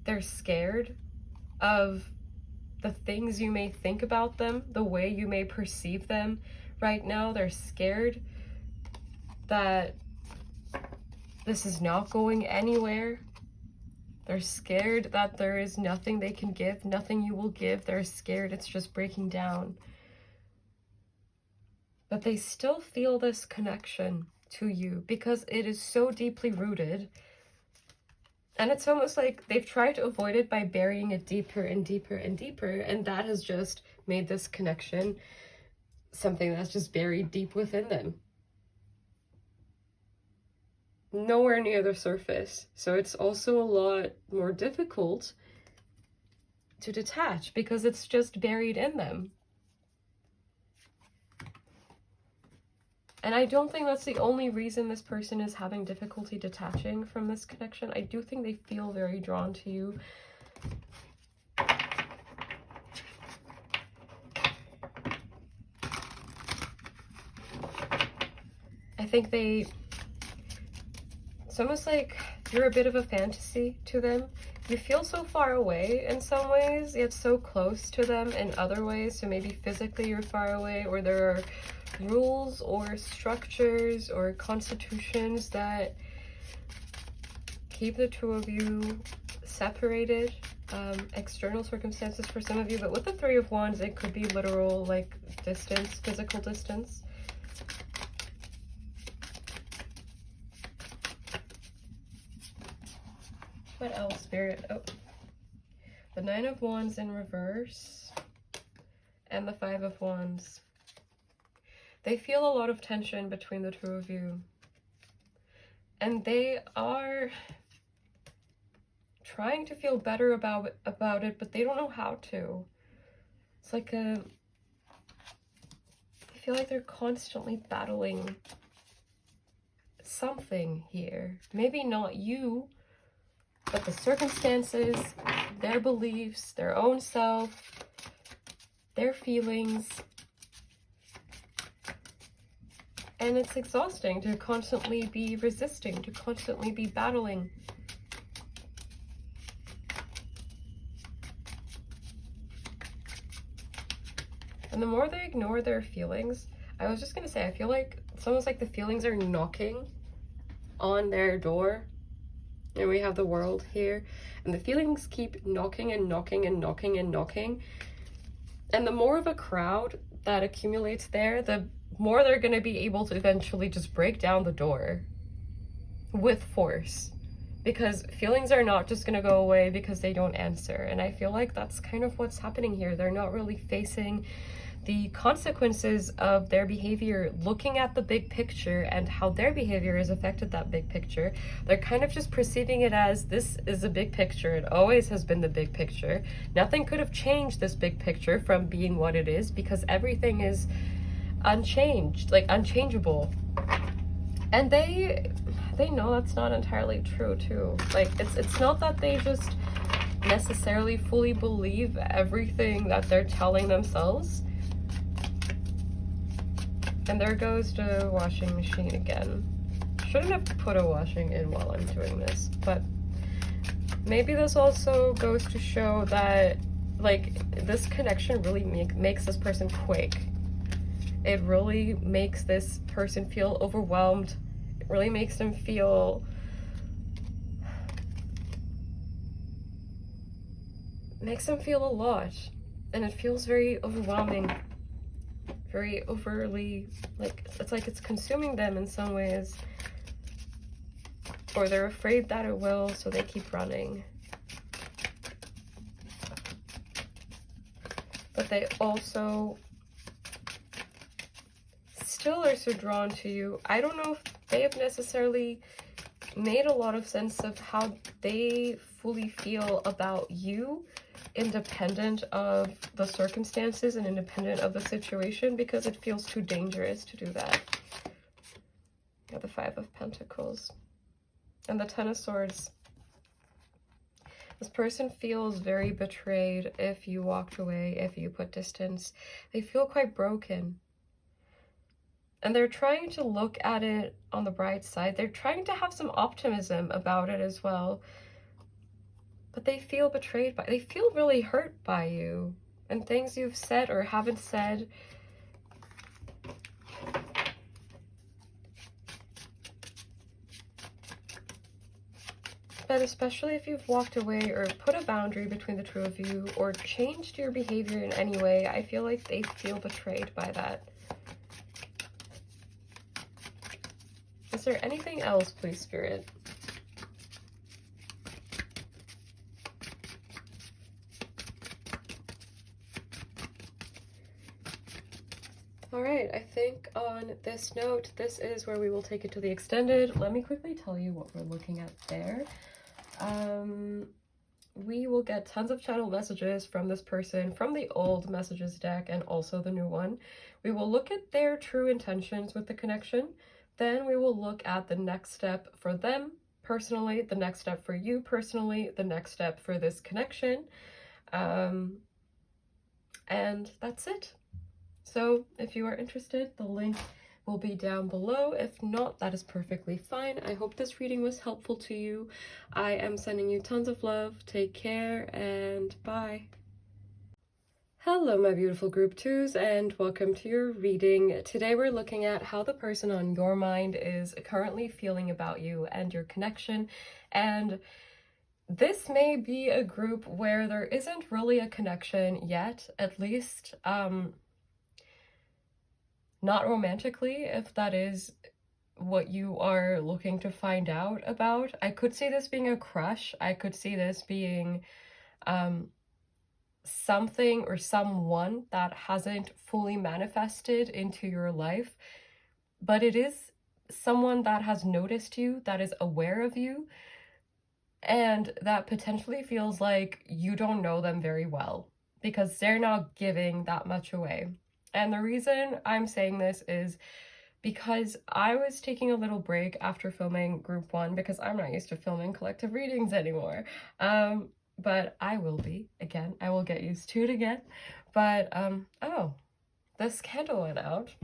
They're scared of the things you may think about them, the way you may perceive them right now. They're scared that this is not going anywhere. They're scared that there is nothing they can give, nothing you will give. They're scared it's just breaking down. But they still feel this connection to you because it is so deeply rooted. And it's almost like they've tried to avoid it by burying it deeper and deeper and deeper. And that has just made this connection something that's just buried deep within them. Nowhere near the surface. So it's also a lot more difficult to detach because it's just buried in them. And I don't think that's the only reason this person is having difficulty detaching from this connection. I do think they feel very drawn to you. I think it's almost like you're a bit of a fantasy to them. You feel so far away in some ways, yet so close to them in other ways. So maybe physically you're far away, or there are rules or structures or constitutions that keep the two of you separated. External circumstances for some of you, but with the Three of Wands, it could be literal, like, distance, physical distance. What else, Spirit? Oh, the Nine of Wands in reverse and the Five of Wands. They feel a lot of tension between the two of you. And they are trying to feel better about it, but they don't know how to. It's like I feel like they're constantly battling something here. Maybe not you, but the circumstances, their beliefs, their own self, their feelings. And it's exhausting to constantly be resisting, to constantly be battling. And the more they ignore their feelings, I was just going to say, I feel like it's almost like the feelings are knocking on their door. And we have the World here. And the feelings keep knocking and knocking and knocking and knocking. And the more of a crowd that accumulates there, the more they're going to be able to eventually just break down the door with force. Because feelings are not just going to go away because they don't answer. And I feel like that's kind of what's happening here. They're not really facing the consequences of their behavior, looking at the big picture and how their behavior has affected that big picture. They're kind of just perceiving it as, this is a big picture. It always has been the big picture. Nothing could have changed this big picture from being what it is because everything is unchanged, like unchangeable. And they know that's not entirely true too. Like it's not that they just necessarily fully believe everything that they're telling themselves. And there goes the washing machine again. Shouldn't have put a washing in while I'm doing this, but maybe this also goes to show that, like, this connection really makes this person quake. It really makes this person feel overwhelmed. It really makes them feel a lot, and it feels very overwhelming. Very overly, like, it's like it's consuming them in some ways, or they're afraid that it will, so they keep running. But they also still are so drawn to you. I don't know if they have necessarily made a lot of sense of how they fully feel about you, independent of the circumstances and independent of the situation, because it feels too dangerous to do that. You have the Five of Pentacles and the Ten of Swords. This person feels very betrayed if you walked away, if you put distance. They feel quite broken. And they're trying to look at it on the bright side. They're trying to have some optimism about it as well. But they feel betrayed they feel really hurt by you and things you've said or haven't said. But especially if you've walked away or put a boundary between the two of you or changed your behavior in any way, I feel like they feel betrayed by that. Is there anything else, please, Spirit? All right, I think on this note, this is where we will take it to the extended. Let me quickly tell you what we're looking at there. We will get tons of channel messages from this person, from the old messages deck and also the new one. We will look at their true intentions with the connection. Then we will look at the next step for them personally, the next step for you personally, the next step for this connection. And that's it. So if you are interested, the link will be down below. If not, that is perfectly fine. I hope this reading was helpful to you. I am sending you tons of love. Take care and bye. Hello, my beautiful group twos, and welcome to your reading. Today we're looking at how the person on your mind is currently feeling about you and your connection. And this may be a group where there isn't really a connection yet, at least not romantically, if that is what you are looking to find out about. I could see this being a crush. I could see this being something or someone that hasn't fully manifested into your life, but it is someone that has noticed you, that is aware of you, and that potentially feels like you don't know them very well because they're not giving that much away. And the reason I'm saying this is because I was taking a little break after filming group 1 because I'm not used to filming collective readings anymore. But I will be again. I will get used to it again. But oh, this candle went out.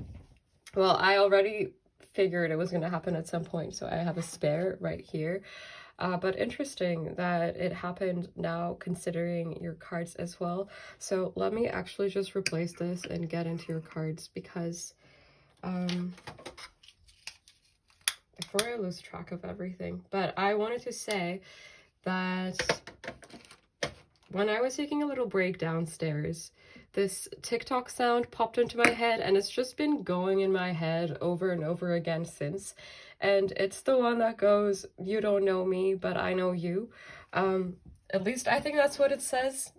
Well, I already figured it was going to happen at some point, so I have a spare right here. But interesting that it happened now, considering your cards as well. So let me actually just replace this and get into your cards, because before I lose track of everything. But I wanted to say that when I was taking a little break downstairs, this TikTok sound popped into my head, and it's just been going in my head over and over again since. And it's the one that goes, "You don't know me, but I know you." At least I think that's what it says.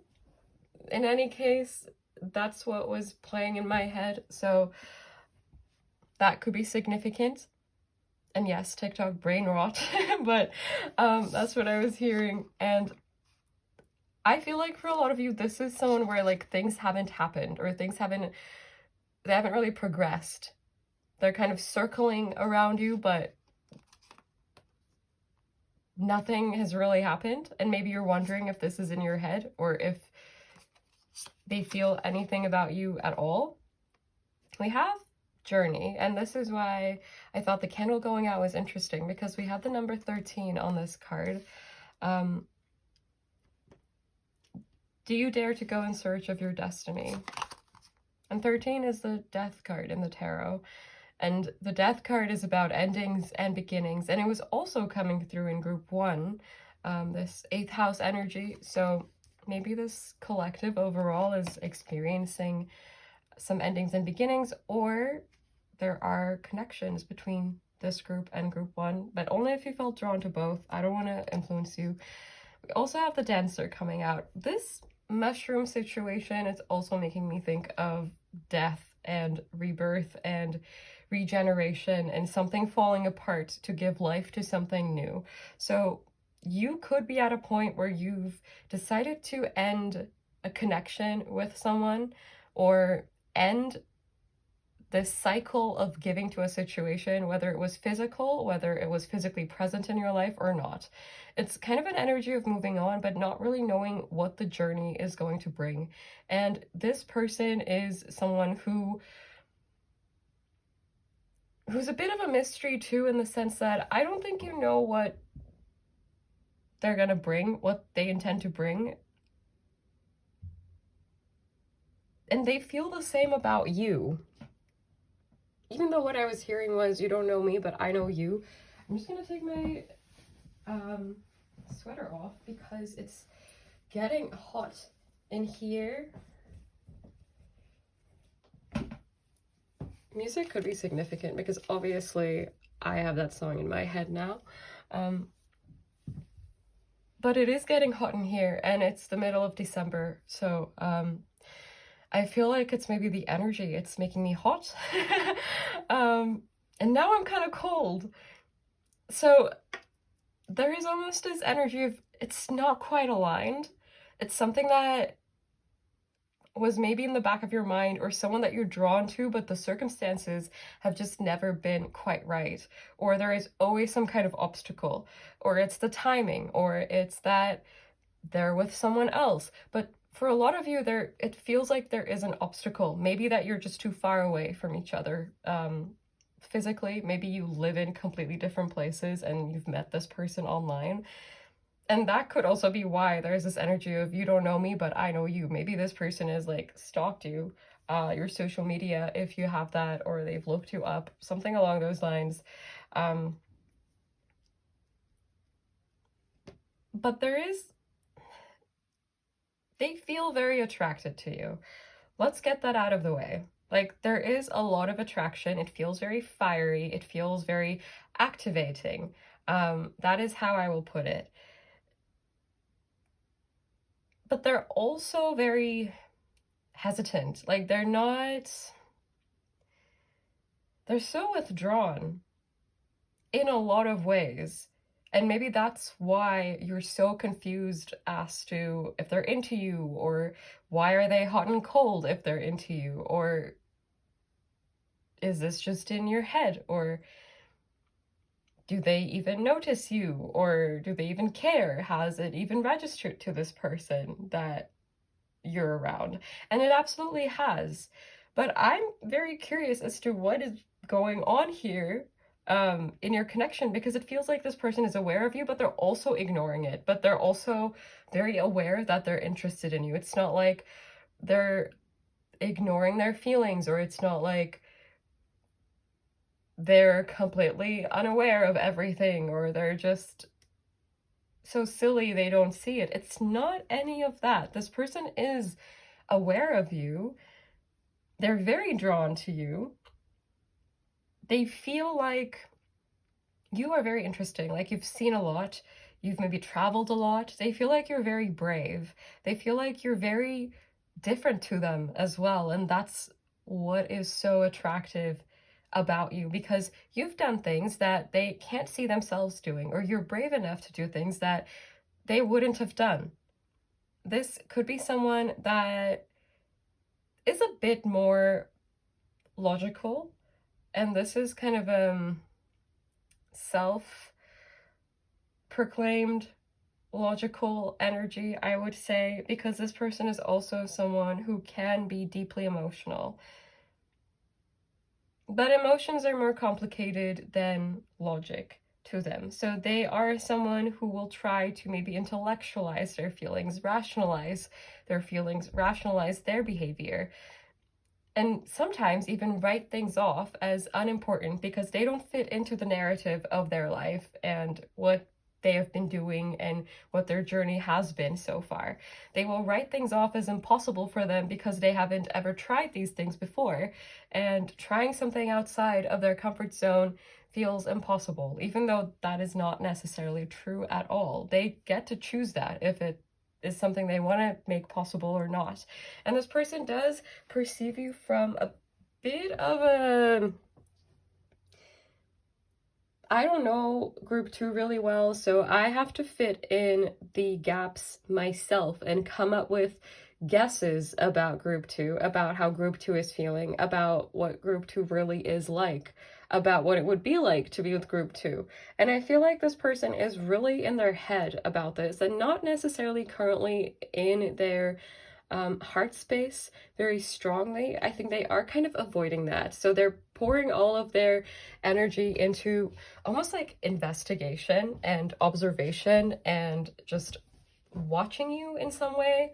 In any case, that's what was playing in my head, so that could be significant. And yes, TikTok brain rot, but that's what I was hearing. And I feel like for a lot of you, this is someone where like things haven't happened, or they haven't really progressed. They're kind of circling around you, but nothing has really happened. And maybe you're wondering if this is in your head, or if they feel anything about you at all. We have journey, and this is why I thought the candle going out was interesting, because we have the number 13 on this card. Do you dare to go in search of your destiny? And 13 is the death card in the tarot. And the death card is about endings and beginnings. And it was also coming through in group 1, this 8th house energy. So maybe this collective overall is experiencing some endings and beginnings, or there are connections between this group and group 1, but only if you felt drawn to both. I don't want to influence you. We also have the Dancer coming out. This mushroom situation is also making me think of death and rebirth and regeneration and something falling apart to give life to something new. So you could be at a point where you've decided to end a connection with someone, or end this cycle of giving to a situation, whether it was physical, whether it was physically present in your life or not. It's kind of an energy of moving on, but not really knowing what the journey is going to bring. And this person is someone who's a bit of a mystery too, in the sense that I don't think you know what they're gonna bring, what they intend to bring. And they feel the same about you. Even though what I was hearing was, "You don't know me, but I know you." I'm just gonna take my sweater off because it's getting hot in here. Music could be significant because obviously I have that song in my head now. But it is getting hot in here, and it's the middle of December, so I feel like it's maybe the energy, it's making me hot. And now I'm kind of cold. So there is almost this energy of it's not quite aligned. It's something that was maybe in the back of your mind, or someone that you're drawn to, but the circumstances have just never been quite right. Or there is always some kind of obstacle, or it's the timing, or it's that they're with someone else. But for a lot of you, it feels like there is an obstacle. Maybe that you're just too far away from each other physically. Maybe you live in completely different places and you've met this person online. And that could also be why there's this energy of, "You don't know me, but I know you." Maybe this person has like stalked you, your social media, if you have that, or they've looked you up, something along those lines. But they feel very attracted to you. Let's get that out of the way. Like, there is a lot of attraction. It feels very fiery. It feels very activating. That is how I will put it. But they're also very hesitant. Like, they're so withdrawn in a lot of ways. And maybe that's why you're so confused as to if they're into you, or why are they hot and cold if they're into you, or is this just in your head, or do they even notice you, or do they even care? Has it even registered to this person that you're around? And it absolutely has. But I'm very curious as to what is going on here in your connection, because it feels like this person is aware of you, but they're also ignoring it. But they're also very aware that they're interested in you. It's not like they're ignoring their feelings, or it's not like they're completely unaware of everything, or they're just so silly they don't see it. It's not any of that. This person is aware of you. They're very drawn to you. They feel like you are very interesting. Like, you've seen a lot. You've maybe traveled a lot. They feel like you're very brave. They feel like you're very different to them as well. And that's what is so attractive about you, because you've done things that they can't see themselves doing, or you're brave enough to do things that they wouldn't have done. This could be someone that is a bit more logical, and this is kind of self-proclaimed logical energy, I would say, because this person is also someone who can be deeply emotional. But emotions are more complicated than logic to them. So they are someone who will try to maybe intellectualize their feelings, rationalize their feelings, rationalize their behavior, and sometimes even write things off as unimportant because they don't fit into the narrative of their life and what they have been doing and what their journey has been so far. They will write things off as impossible for them because they haven't ever tried these things before, and trying something outside of their comfort zone feels impossible, even though that is not necessarily true at all. They get to choose that if it is something they want to make possible or not. And this person does perceive you from a bit of a, I don't know group 2 really well, so I have to fit in the gaps myself and come up with guesses about group 2, about how group 2 is feeling, about what group 2 really is like, about what it would be like to be with group 2. And I feel like this person is really in their head about this and not necessarily currently in their heart space very strongly. I think they are kind of avoiding that. So they're pouring all of their energy into almost like investigation and observation and just watching you in some way.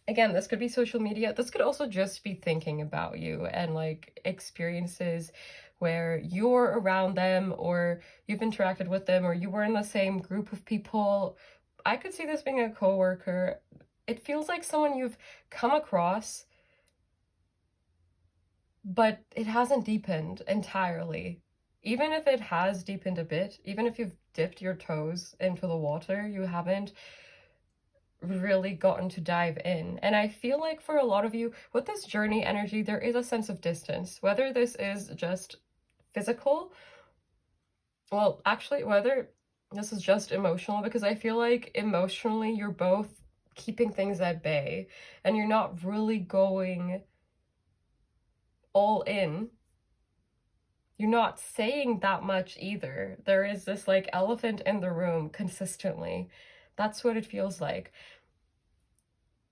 Again, this could be social media. This could also just be thinking about you and like experiences where you're around them, or you've interacted with them, or you were in the same group of people. I could see this being a coworker. It feels like someone you've come across, but it hasn't deepened entirely. Even if it has deepened a bit, even if you've dipped your toes into the water, you haven't really gotten to dive in. And I feel like for a lot of you, with this journey energy, there is a sense of distance, whether this is just physical, well, actually, whether this is just emotional, because I feel like emotionally you're both keeping things at bay and you're not really going all in. You're not saying that much either. There is this like elephant in the room consistently. That's what it feels like.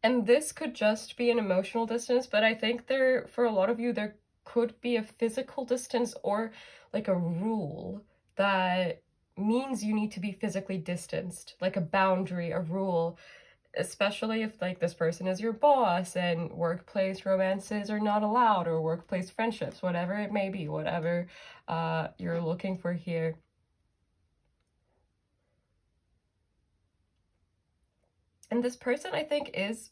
And this could just be an emotional distance, but I think there, for a lot of you, there could be a physical distance or like a rule that means you need to be physically distanced, like a boundary, a rule, especially if like this person is your boss and workplace romances are not allowed, or workplace friendships, whatever it may be, whatever you're looking for here. And this person, I think, is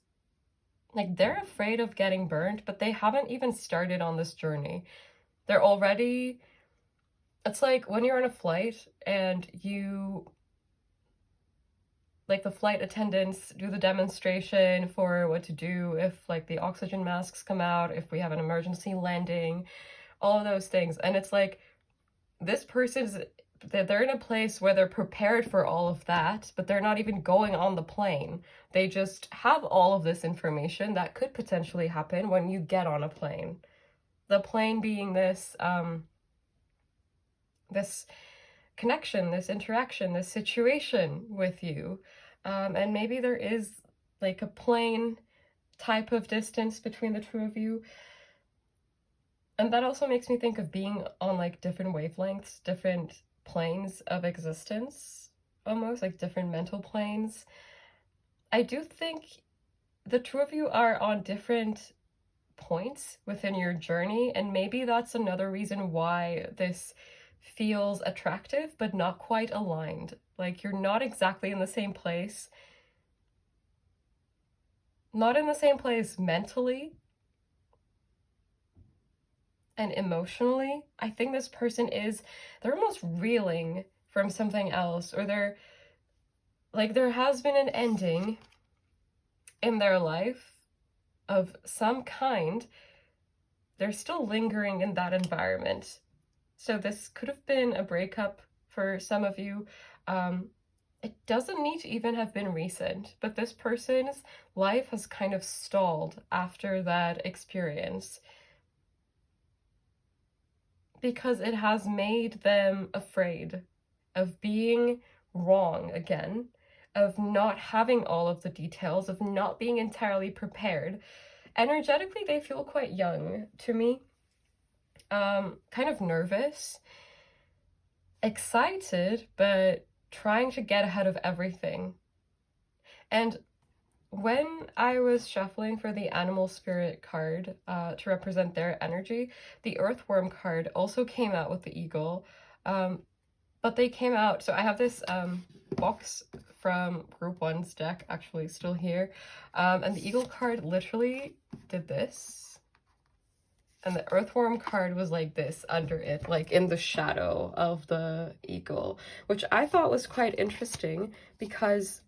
Like, they're afraid of getting burned, but they haven't even started on this journey. They're already, it's like when you're on a flight and you, like, the flight attendants do the demonstration for what to do if, like, the oxygen masks come out, if we have an emergency landing, all of those things. And it's like, this person's, they're in a place where they're prepared for all of that, but they're not even going on the plane. They just have all of this information that could potentially happen when you get on a plane. The plane being this, this connection, this interaction, this situation with you. And maybe there is like a plane type of distance between the two of you. And that also makes me think of being on like different wavelengths, different planes of existence, almost like different mental planes. I do think the two of you are on different points within your journey, and maybe that's another reason why this feels attractive but not quite aligned. Like, you're not exactly in the same place, not in the same place mentally and emotionally. I think this person they're almost reeling from something else, or they're like, there has been an ending in their life of some kind. They're still lingering in that environment. So this could have been a breakup for some of you. It doesn't need to even have been recent, but this person's life has kind of stalled after that experience, because it has made them afraid of being wrong again, of not having all of the details, of not being entirely prepared. Energetically, they feel quite young to me, kind of nervous, excited, but trying to get ahead of everything. And when I was shuffling for the animal spirit card to represent their energy, the earthworm card also came out with the eagle. But they came out, so I have this box from Group 1's deck, actually still here, and the eagle card literally did this, and the earthworm card was like this under it, like in the shadow of the eagle, which I thought was quite interesting, because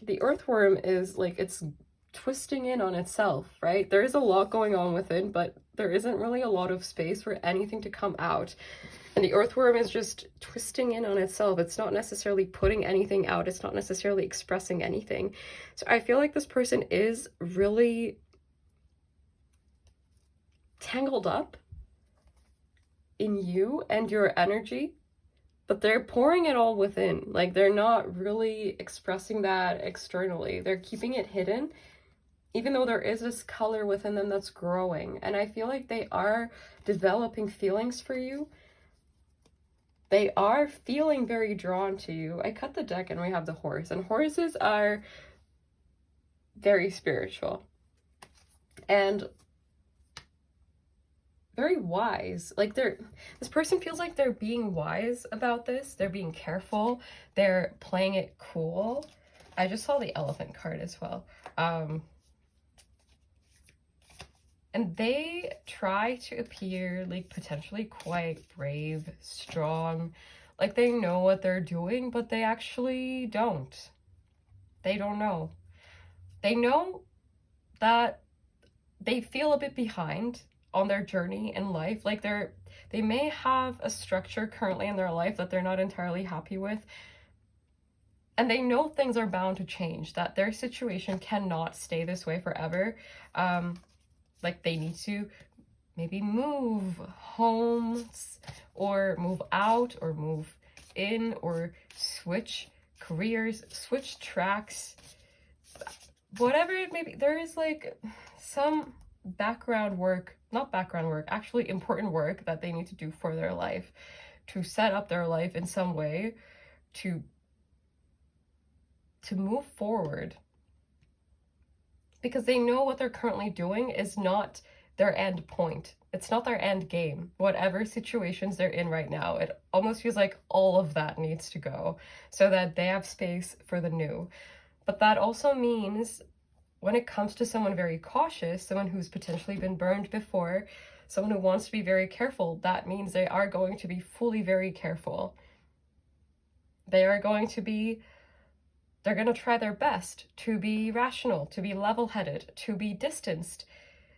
the earthworm is like, it's twisting in on itself, right? There is a lot going on within, but there isn't really a lot of space for anything to come out. And the earthworm is just twisting in on itself. It's not necessarily putting anything out. It's not necessarily expressing anything. So I feel like this person is really tangled up in you and your energy, but they're pouring it all within. Like, they're not really expressing that externally. They're keeping it hidden, even though there is this color within them that's growing. And I feel like they are developing feelings for you. They are feeling very drawn to you. I cut the deck and we have the horse, and horses are very spiritual and very wise. Like, this person feels like they're being wise about this. They're being careful. They're playing it cool. I just saw the elephant card as well. And they try to appear like potentially quite brave, strong, like they know what they're doing, but they actually don't. They don't know. They know that they feel a bit behind on their journey in life. Like, they may have a structure currently in their life that they're not entirely happy with. And they know things are bound to change, that their situation cannot stay this way forever. Like, they need to maybe move homes, or move out, or move in, or switch careers, switch tracks, whatever it may be. There is like some actually important work that they need to do for their life, to set up their life in some way to move forward. Because they know what they're currently doing is not their end point. It's not their end game. Whatever situations they're in right now, it almost feels like all of that needs to go so that they have space for the new. But that also means when it comes to someone very cautious, someone who's potentially been burned before, someone who wants to be very careful, that means they are going to be fully very careful. They're going to try their best to be rational, to be level-headed, to be distanced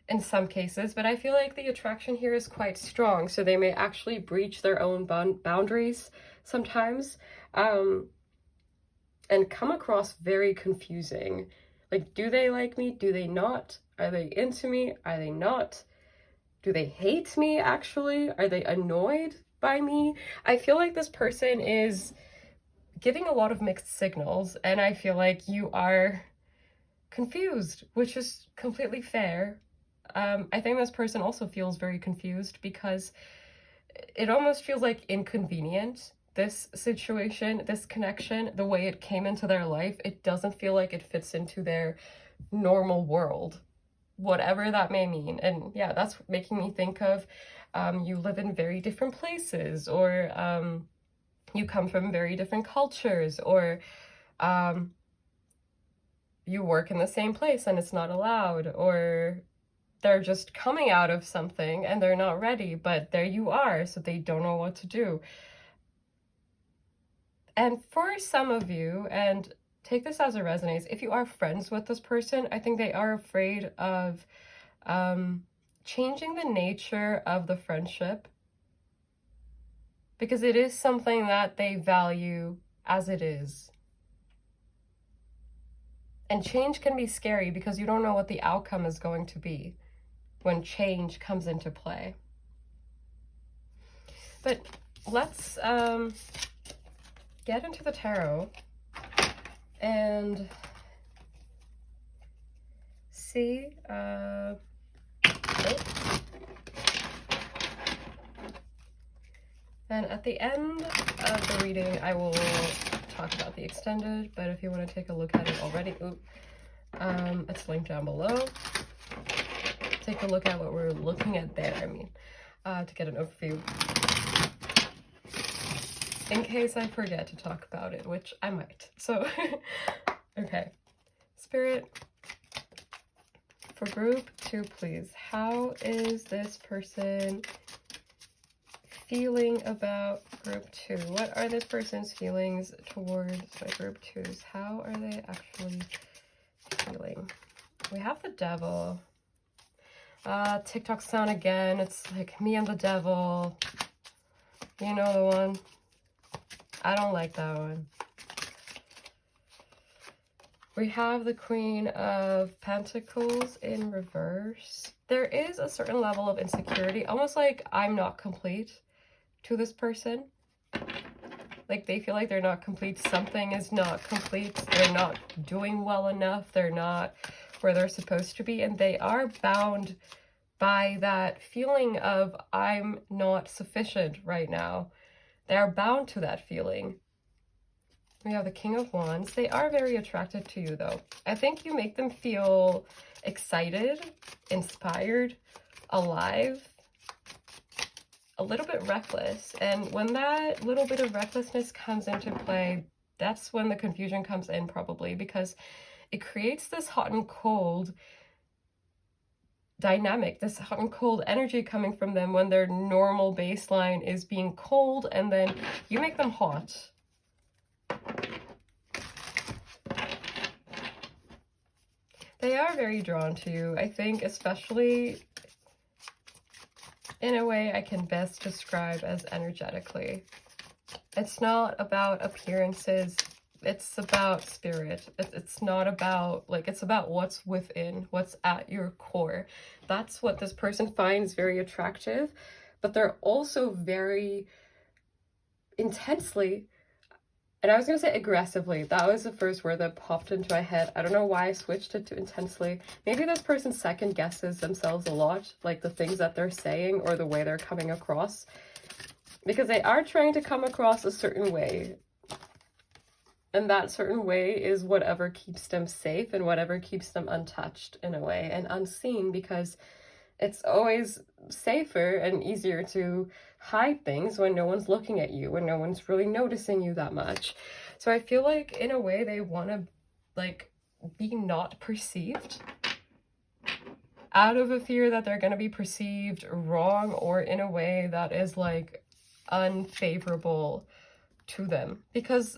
in some cases, but I feel like the attraction here is quite strong, so they may actually breach their own boundaries sometimes, and come across very confusing. Like, do they like me? Do they not? Are they into me? Are they not? Do they hate me, actually? Are they annoyed by me? I feel like this person is giving a lot of mixed signals, and I feel like you are confused, which is completely fair. I think this person also feels very confused because it almost feels like inconvenient. This situation, this connection, the way it came into their life, it doesn't feel like it fits into their normal world, whatever that may mean. And yeah, that's making me think of you live in very different places, or you come from very different cultures, or you work in the same place and it's not allowed, or they're just coming out of something and they're not ready, but there you are, so they don't know what to do. And for some of you, and take this as it resonates, if you are friends with this person, I think they are afraid of changing the nature of the friendship, because it is something that they value as it is. And change can be scary because you don't know what the outcome is going to be when change comes into play. But let's get into the tarot and see. And at the end of the reading, I will talk about the extended, but if you want to take a look at it already, it's linked down below. Take a look at what we're looking at there, to get an overview. In case I forget to talk about it, which I might. So, okay. Spirit, for group 2, please. How is this person feeling about group 2? What are this person's feelings towards my group 2s? How are they actually feeling? We have the devil. TikTok sound again. It's like me and the devil. You know the one. I don't like that one. We have the Queen of Pentacles in reverse. There is a certain level of insecurity, almost like I'm not complete to this person. Like they feel like they're not complete. Something is not complete. They're not doing well enough. They're not where they're supposed to be. And they are bound by that feeling of I'm not sufficient right now. They are bound to that feeling. We have the King of Wands. They are very attracted to you, though. I think you make them feel excited, inspired, alive, a little bit reckless. And when that little bit of recklessness comes into play, that's when the confusion comes in, probably, because it creates this hot and cold dynamic, this hot and cold energy coming from them when their normal baseline is being cold, and then you make them hot. They are very drawn to you, I think, especially in a way I can best describe as energetically. It's not about appearances, it's about spirit. It's not about, like, it's about what's within, what's at your core. That's what this person finds very attractive, but they're also very intensely, and I was going to say aggressively. That was the first word that popped into my head. I don't know why I switched it to intensely. Maybe this person second guesses themselves a lot, like the things that they're saying or the way they're coming across, because they are trying to come across a certain way. And that certain way is whatever keeps them safe and whatever keeps them untouched in a way and unseen, because it's always safer and easier to hide things when no one's looking at you, when no one's really noticing you that much. So I feel like in a way they want to like be not perceived, out of a fear that they're going to be perceived wrong or in a way that is like unfavorable to them, because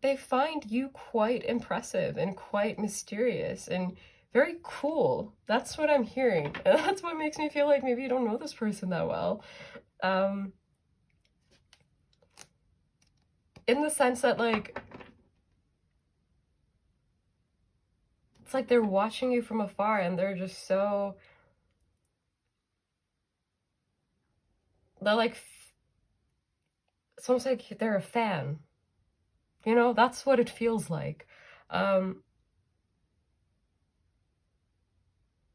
they find you quite impressive and quite mysterious and very cool. That's what I'm hearing. And that's what makes me feel like maybe you don't know this person that well. In the sense that, like, it's like they're watching you from afar and they're just so... They're like... It's almost like they're a fan. You know, that's what it feels like.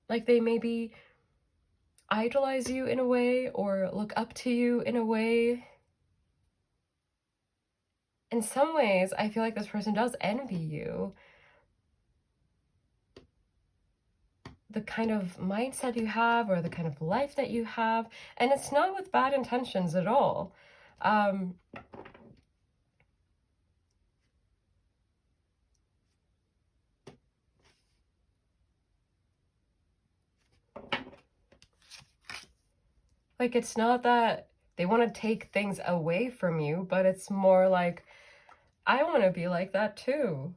Like they maybe idolize you in a way or look up to you in a way. In some ways, I feel like this person does envy you. The kind of mindset you have or the kind of life that you have. And it's not with bad intentions at all. Like, it's not that they want to take things away from you, but it's more like, I want to be like that too.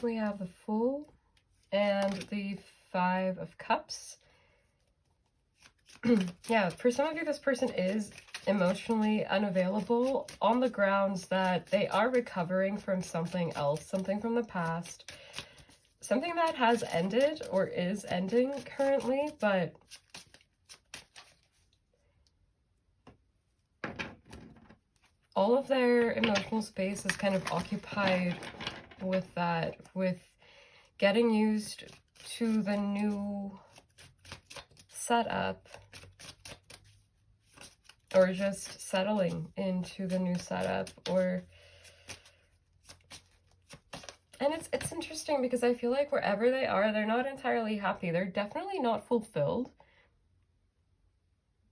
We have the Fool and the Five of Cups. Yeah, for some of you, this person is emotionally unavailable on the grounds that they are recovering from something else, something from the past, something that has ended or is ending currently, but all of their emotional space is kind of occupied with that, with getting used to the new setup, or just settling into the new setup, or... And it's interesting because I feel like wherever they are, they're not entirely happy. They're definitely not fulfilled.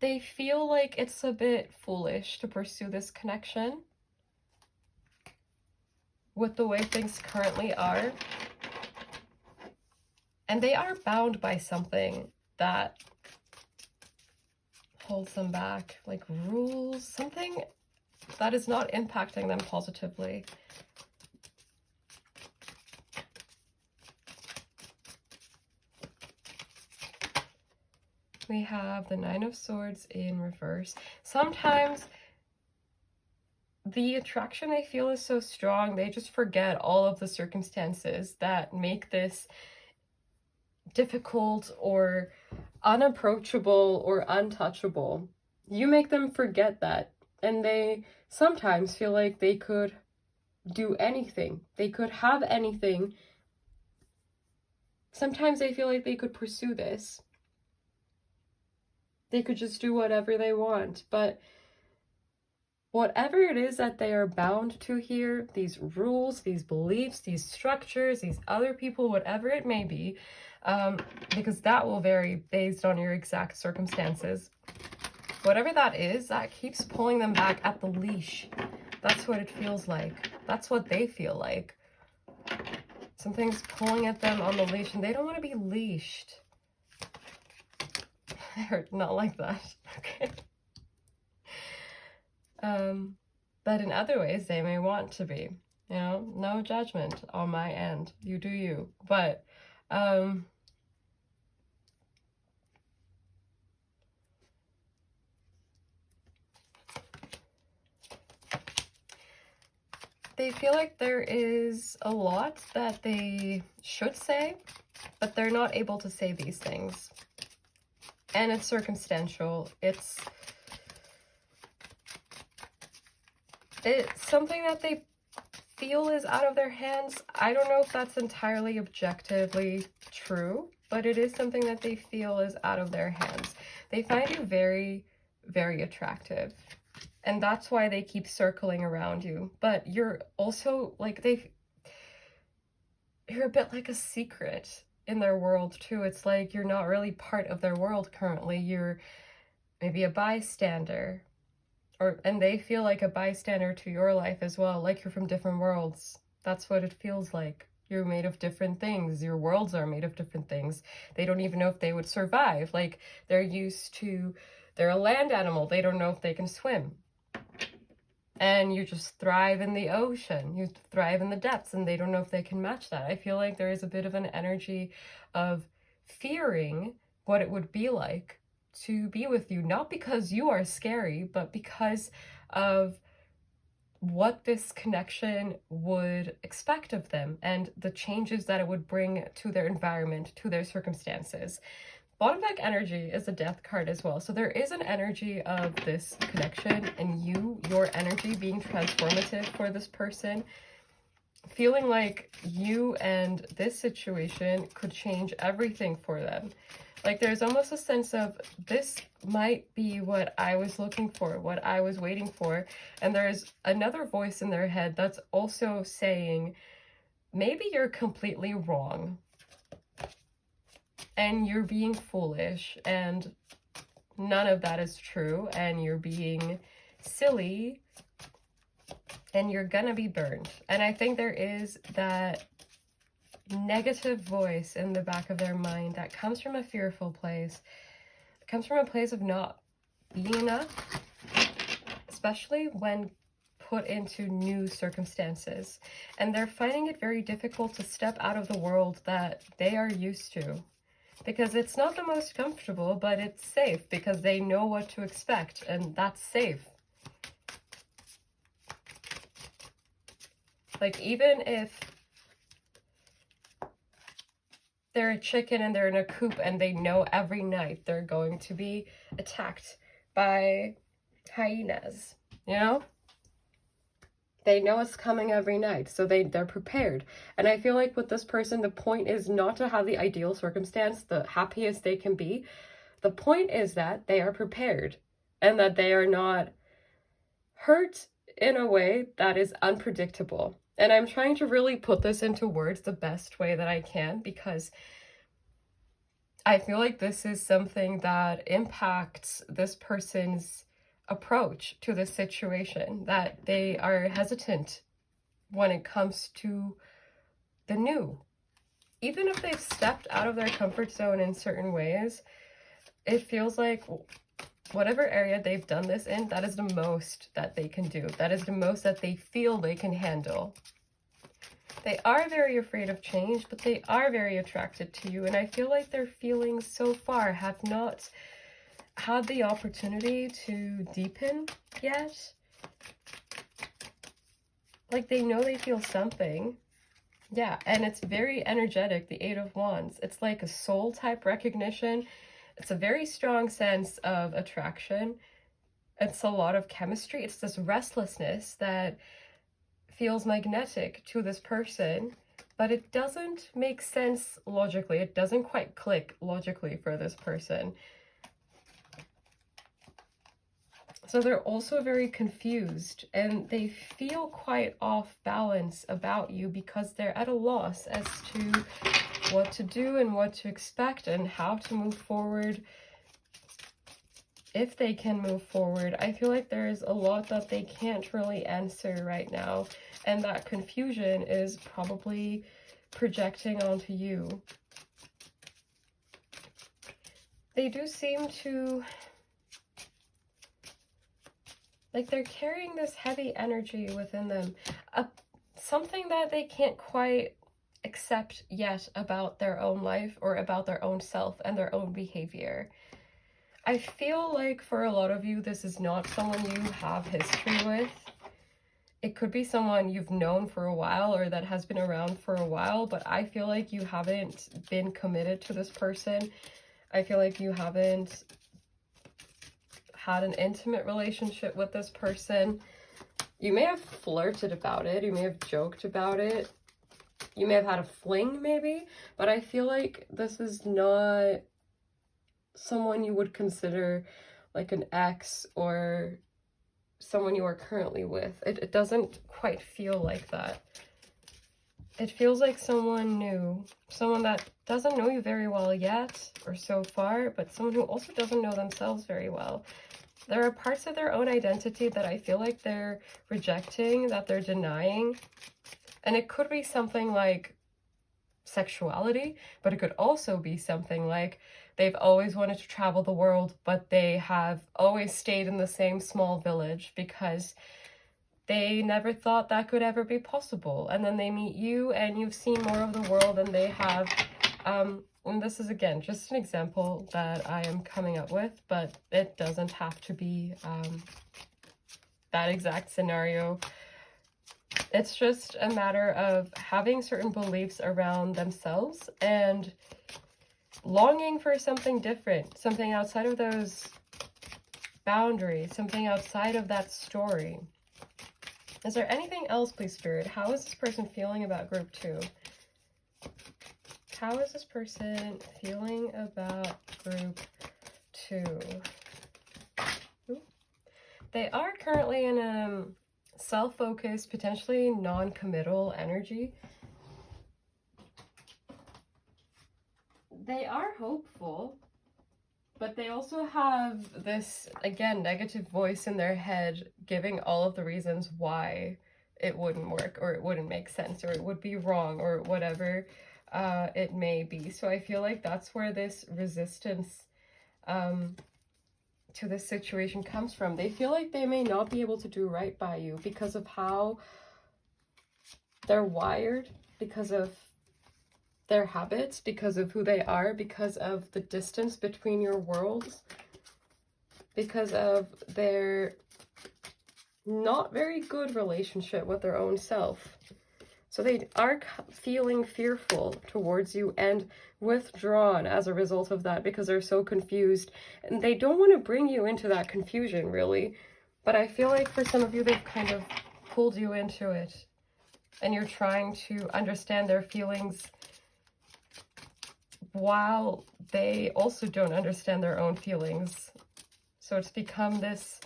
They feel like it's a bit foolish to pursue this connection with the way things currently are. And they are bound by something that holds them back, like rules, something that is not impacting them positively. We have the Nine of Swords in reverse. Sometimes the attraction they feel is so strong, they just forget all of the circumstances that make this difficult or unapproachable or untouchable. You make them forget that, and they sometimes feel like they could do anything. They could have anything. Sometimes they feel like they could pursue this. They could just do whatever they want, but whatever it is that they are bound to here, these rules, these beliefs, these structures, these other people, whatever it may be, because that will vary based on your exact circumstances. Whatever that is, that keeps pulling them back at the leash. That's what it feels like. That's what they feel like. Something's pulling at them on the leash, and they don't want to be leashed. They're not like that. Okay. But in other ways, they may want to be. You know, no judgment on my end. You do you. But, they feel like there is a lot that they should say, but they're not able to say these things. And it's circumstantial. It's something that they feel is out of their hands. I don't know if that's entirely objectively true. but it is something that they feel is out of their hands. They find you very, very attractive. And that's why they keep circling around you. But you're also like, you're a bit like a secret in their world too. It's like you're not really part of their world currently. You're maybe a bystander. And they feel like a bystander to your life as well, like you're from different worlds. That's what it feels like. You're made of different things. Your worlds are made of different things. They don't even know if they would survive. Like, they're a land animal. They don't know if they can swim. And you just thrive in the ocean. You thrive in the depths, and they don't know if they can match that. I feel like there is a bit of an energy of fearing what it would be like to be with you, not because you are scary, but because of what this connection would expect of them and the changes that it would bring to their environment, to their circumstances. Bottom deck energy is a death card as well. So there is an energy of this connection and your energy being transformative for this person, feeling like you and this situation could change everything for them. Like, there's almost a sense of, this might be what I was looking for, what I was waiting for. And there's another voice in their head that's also saying, maybe you're completely wrong. And you're being foolish, and none of that is true, and you're being silly, and you're gonna be burned. And I think there is that negative voice in the back of their mind that comes from a fearful place. It comes from a place of not being enough, especially when put into new circumstances. And they're finding it very difficult to step out of the world that they are used to. Because it's not the most comfortable, but it's safe because they know what to expect, and that's safe. Like, even if they're a chicken and they're in a coop and they know every night they're going to be attacked by hyenas, you know? They know it's coming every night, so they're prepared. And I feel like with this person, the point is not to have the ideal circumstance, the happiest they can be. The point is that they are prepared and that they are not hurt in a way that is unpredictable. And I'm trying to really put this into words the best way that I can, because I feel like this is something that impacts this person's approach to this situation, that they are hesitant when it comes to the new. Even if they've stepped out of their comfort zone in certain ways, it feels like whatever area they've done this in, that is the most that they can do. That is the most that they feel they can handle. They are very afraid of change, but they are very attracted to you. And I feel like their feelings so far have not had the opportunity to deepen yet. Like, they know they feel something. Yeah, and it's very energetic, the Eight of Wands. It's like a soul type recognition. It's a very strong sense of attraction. It's a lot of chemistry. It's this restlessness that feels magnetic to this person, but it doesn't make sense logically. It doesn't quite click logically for this person. So they're also very confused, and they feel quite off balance about you because they're at a loss as to what to do and what to expect and how to move forward, if they can move forward. I feel like there's a lot that they can't really answer right now, and that confusion is probably projecting onto you. They do seem to, like, they're carrying this heavy energy within them, something that they can't quite accept yet about their own life or about their own self and their own behavior. I feel like for a lot of you, this is not someone you have history with. It could be someone you've known for a while or that has been around for a while, but I feel like you haven't been committed to this person. I feel like you haven't had an intimate relationship with this person. You may have flirted about it. You may have joked about it. You may have had a fling, maybe, but I feel like this is not someone you would consider like an ex or someone you are currently with. It doesn't quite feel like that. It feels like someone new, someone that doesn't know you very well yet, or so far, but someone who also doesn't know themselves very well. There are parts of their own identity that I feel like they're rejecting, that they're denying. And it could be something like sexuality, but it could also be something like they've always wanted to travel the world, but they have always stayed in the same small village because they never thought that could ever be possible. And then they meet you and you've seen more of the world than they have. And this is, again, just an example that I am coming up with, but it doesn't have to be that exact scenario. It's just a matter of having certain beliefs around themselves and longing for something different, something outside of those boundaries, something outside of that story. Is there anything else, please, Spirit? How is this person feeling about group 2? How is this person feeling about group 2? Ooh. They are currently in a self-focused, potentially non-committal energy. They are hopeful, but they also have this, again, negative voice in their head giving all of the reasons why it wouldn't work, or it wouldn't make sense, or it would be wrong, or whatever it may be. So I feel like that's where this resistance to this situation comes from. They feel like they may not be able to do right by you because of how they're wired, because of their habits, because of who they are, because of the distance between your worlds, because of their not very good relationship with their own self. So they are feeling fearful towards you and withdrawn as a result of that because they're so confused. And they don't want to bring you into that confusion, really. But I feel like for some of you, they've kind of pulled you into it. And you're trying to understand their feelings while they also don't understand their own feelings. So it's become this,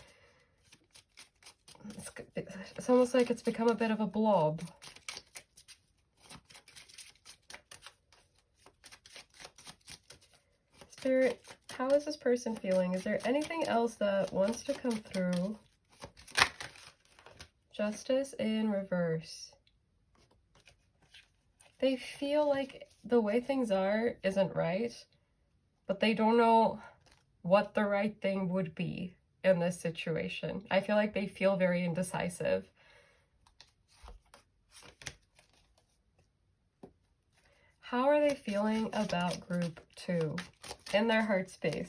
it's almost like it's become a bit of a blob. Spirit, how is this person feeling? Is there anything else that wants to come through? Justice in reverse. They feel like the way things are isn't right, but they don't know what the right thing would be in this situation. I feel like they feel very indecisive. How are they feeling about group 2 in their heart space?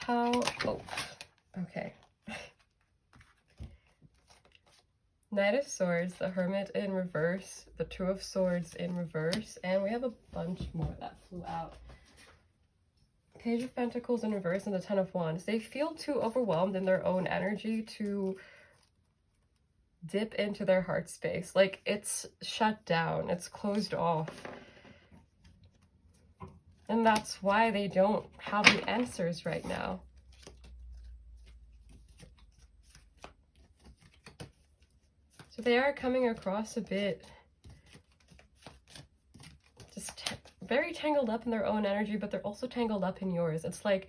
Oh, okay. Knight of Swords, the Hermit in reverse, the Two of Swords in reverse, and we have a bunch more that flew out. Page of Pentacles in reverse and the Ten of Wands. They feel too overwhelmed in their own energy to dip into their heart space. Like it's shut down, it's closed off. And that's why they don't have the answers right now. So they are coming across a bit just very tangled up in their own energy, but they're also tangled up in yours. It's like,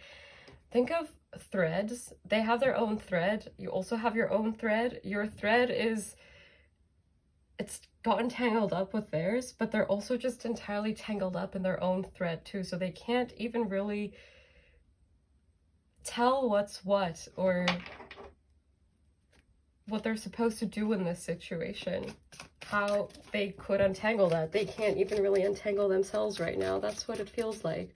think of threads. They have their own thread. You also have your own thread. Your thread is, it's gotten tangled up with theirs, but they're also just entirely tangled up in their own thread too. So they can't even really tell what's what or what they're supposed to do in this situation, how they could untangle that. They can't even really untangle themselves right now. That's what it feels like.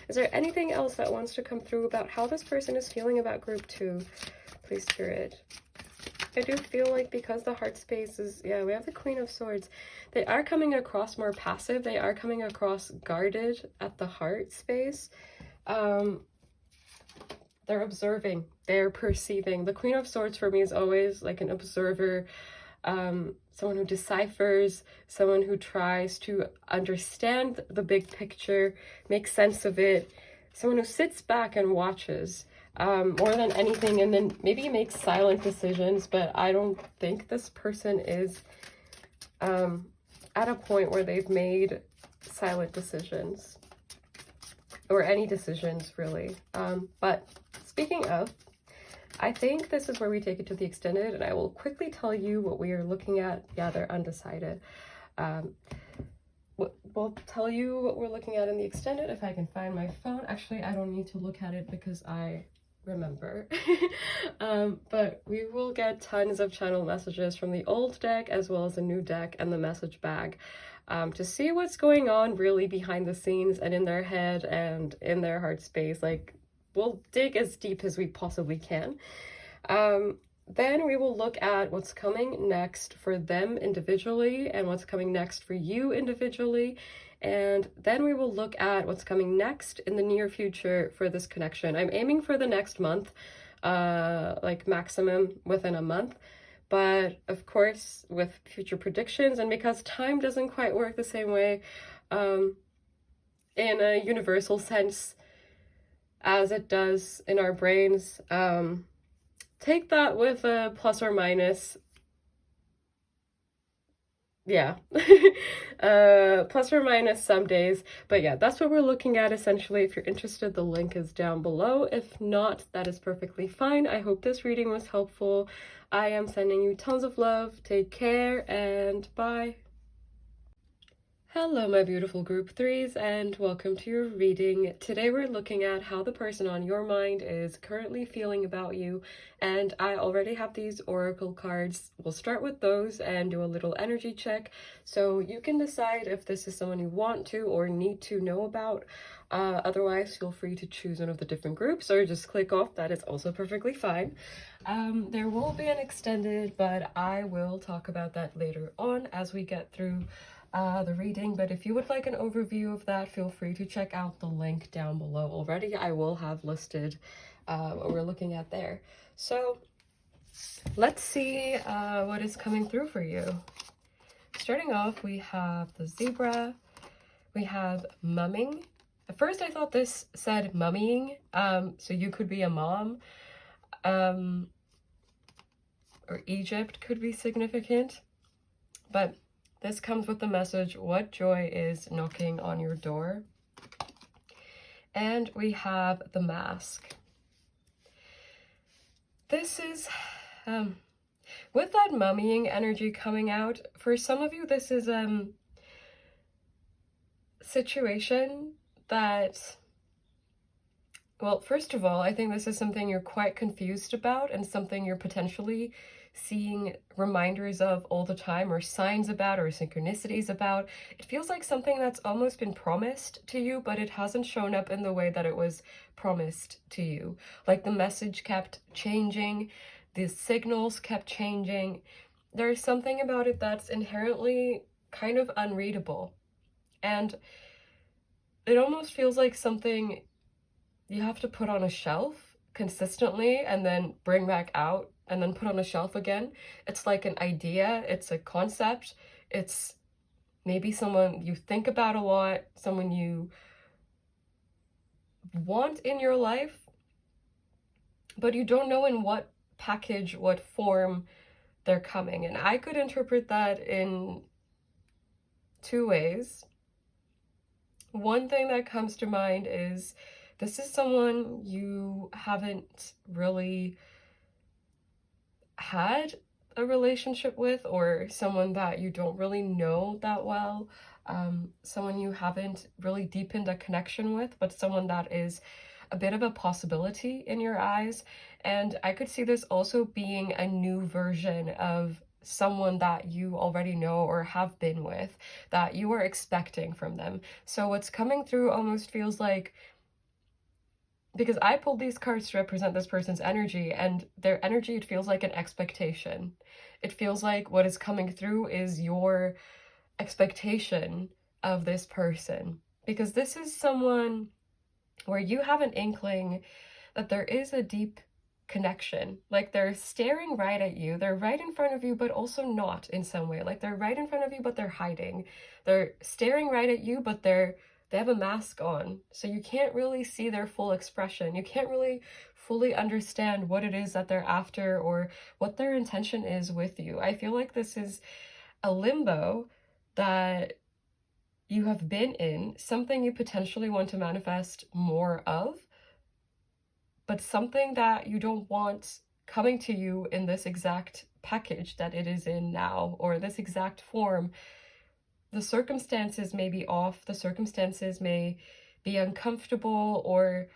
Is there anything else that wants to come through about how this person is feeling about group 2? Please, Spirit. I do feel like because the heart space is, yeah, we have the Queen of Swords. They are coming across more passive. They are coming across guarded at the heart space. They're observing, they're perceiving. The Queen of Swords for me is always like an observer, someone who deciphers, someone who tries to understand the big picture, make sense of it, someone who sits back and watches more than anything, and then maybe makes silent decisions. But I don't think this person is at a point where they've made silent decisions or any decisions really. But speaking of, I think this is where we take it to the extended, and I will quickly tell you what we are looking at. Yeah, they're undecided. We'll tell you what we're looking at in the extended if I can find my phone. Actually, I don't need to look at it because I remember. But we will get tons of channel messages from the old deck as well as the new deck and the message bag to see what's going on really behind the scenes and in their head and in their heart space. Like, we'll dig as deep as we possibly can. Then we will look at what's coming next for them individually and what's coming next for you individually. And then we will look at what's coming next in the near future for this connection. I'm aiming for the next month, like maximum within a month. But of course, with future predictions, and because time doesn't quite work the same way in a universal sense as it does in our brains, take that with a plus or minus. Yeah, plus or minus some days. But yeah, that's what we're looking at essentially. If you're interested, the link is down below. If not, that is perfectly fine. I hope this reading was helpful. I am sending you tons of love. Take care and bye. Hello, my beautiful group threes, and welcome to your reading. Today we're looking at how the person on your mind is currently feeling about you, and I already have these oracle cards. We'll start with those and do a little energy check, so you can decide if this is someone you want to or need to know about. Otherwise, feel free to choose one of the different groups or just click off. That is also perfectly fine. There will be an extended, but I will talk about that later on as we get through the reading. But if you would like an overview of that, feel free to check out the link down below already. I will have listed what we're looking at there. So let's see what is coming through for you. Starting off, we have the zebra, we have mumming. At first I thought this said mummying, so you could be a mom, or Egypt could be significant, but this comes with the message, what joy is knocking on your door? And we have the mask. This is, with that mummying energy coming out, for some of you, this is a situation that, well, first of all, I think this is something you're quite confused about and something you're potentially seeing reminders of all the time, or signs about, or synchronicities about. It feels like something that's almost been promised to you, but it hasn't shown up in the way that it was promised to you. Like the message kept changing, the signals kept changing. There's something about it that's inherently kind of unreadable. And it almost feels like something you have to put on a shelf consistently and then bring back out and then put on a shelf again. It's like an idea, it's a concept, it's maybe someone you think about a lot, someone you want in your life, but you don't know in what package, what form they're coming. And I could interpret that in two ways. One thing that comes to mind is this is someone you haven't really had a relationship with, or someone that you don't really know that well, someone you haven't really deepened a connection with, but someone that is a bit of a possibility in your eyes. And I could see this also being a new version of someone that you already know or have been with, that you are expecting from them. So what's coming through almost feels like, because I pulled these cards to represent this person's energy, and their energy, it feels like an expectation. It feels like what is coming through is your expectation of this person, because this is someone where you have an inkling that there is a deep connection. Like they're staring right at you. They're right in front of you, but also not in some way. Like they're right in front of you, but they're hiding. They're staring right at you, but they have a mask on. So you can't really see their full expression. You can't really fully understand what it is that they're after or what their intention is with you. I feel like this is a limbo that you have been in, something you potentially want to manifest more of, but something that you don't want coming to you in this exact package that it is in now, or this exact form. The circumstances may be off, the circumstances may be uncomfortable, or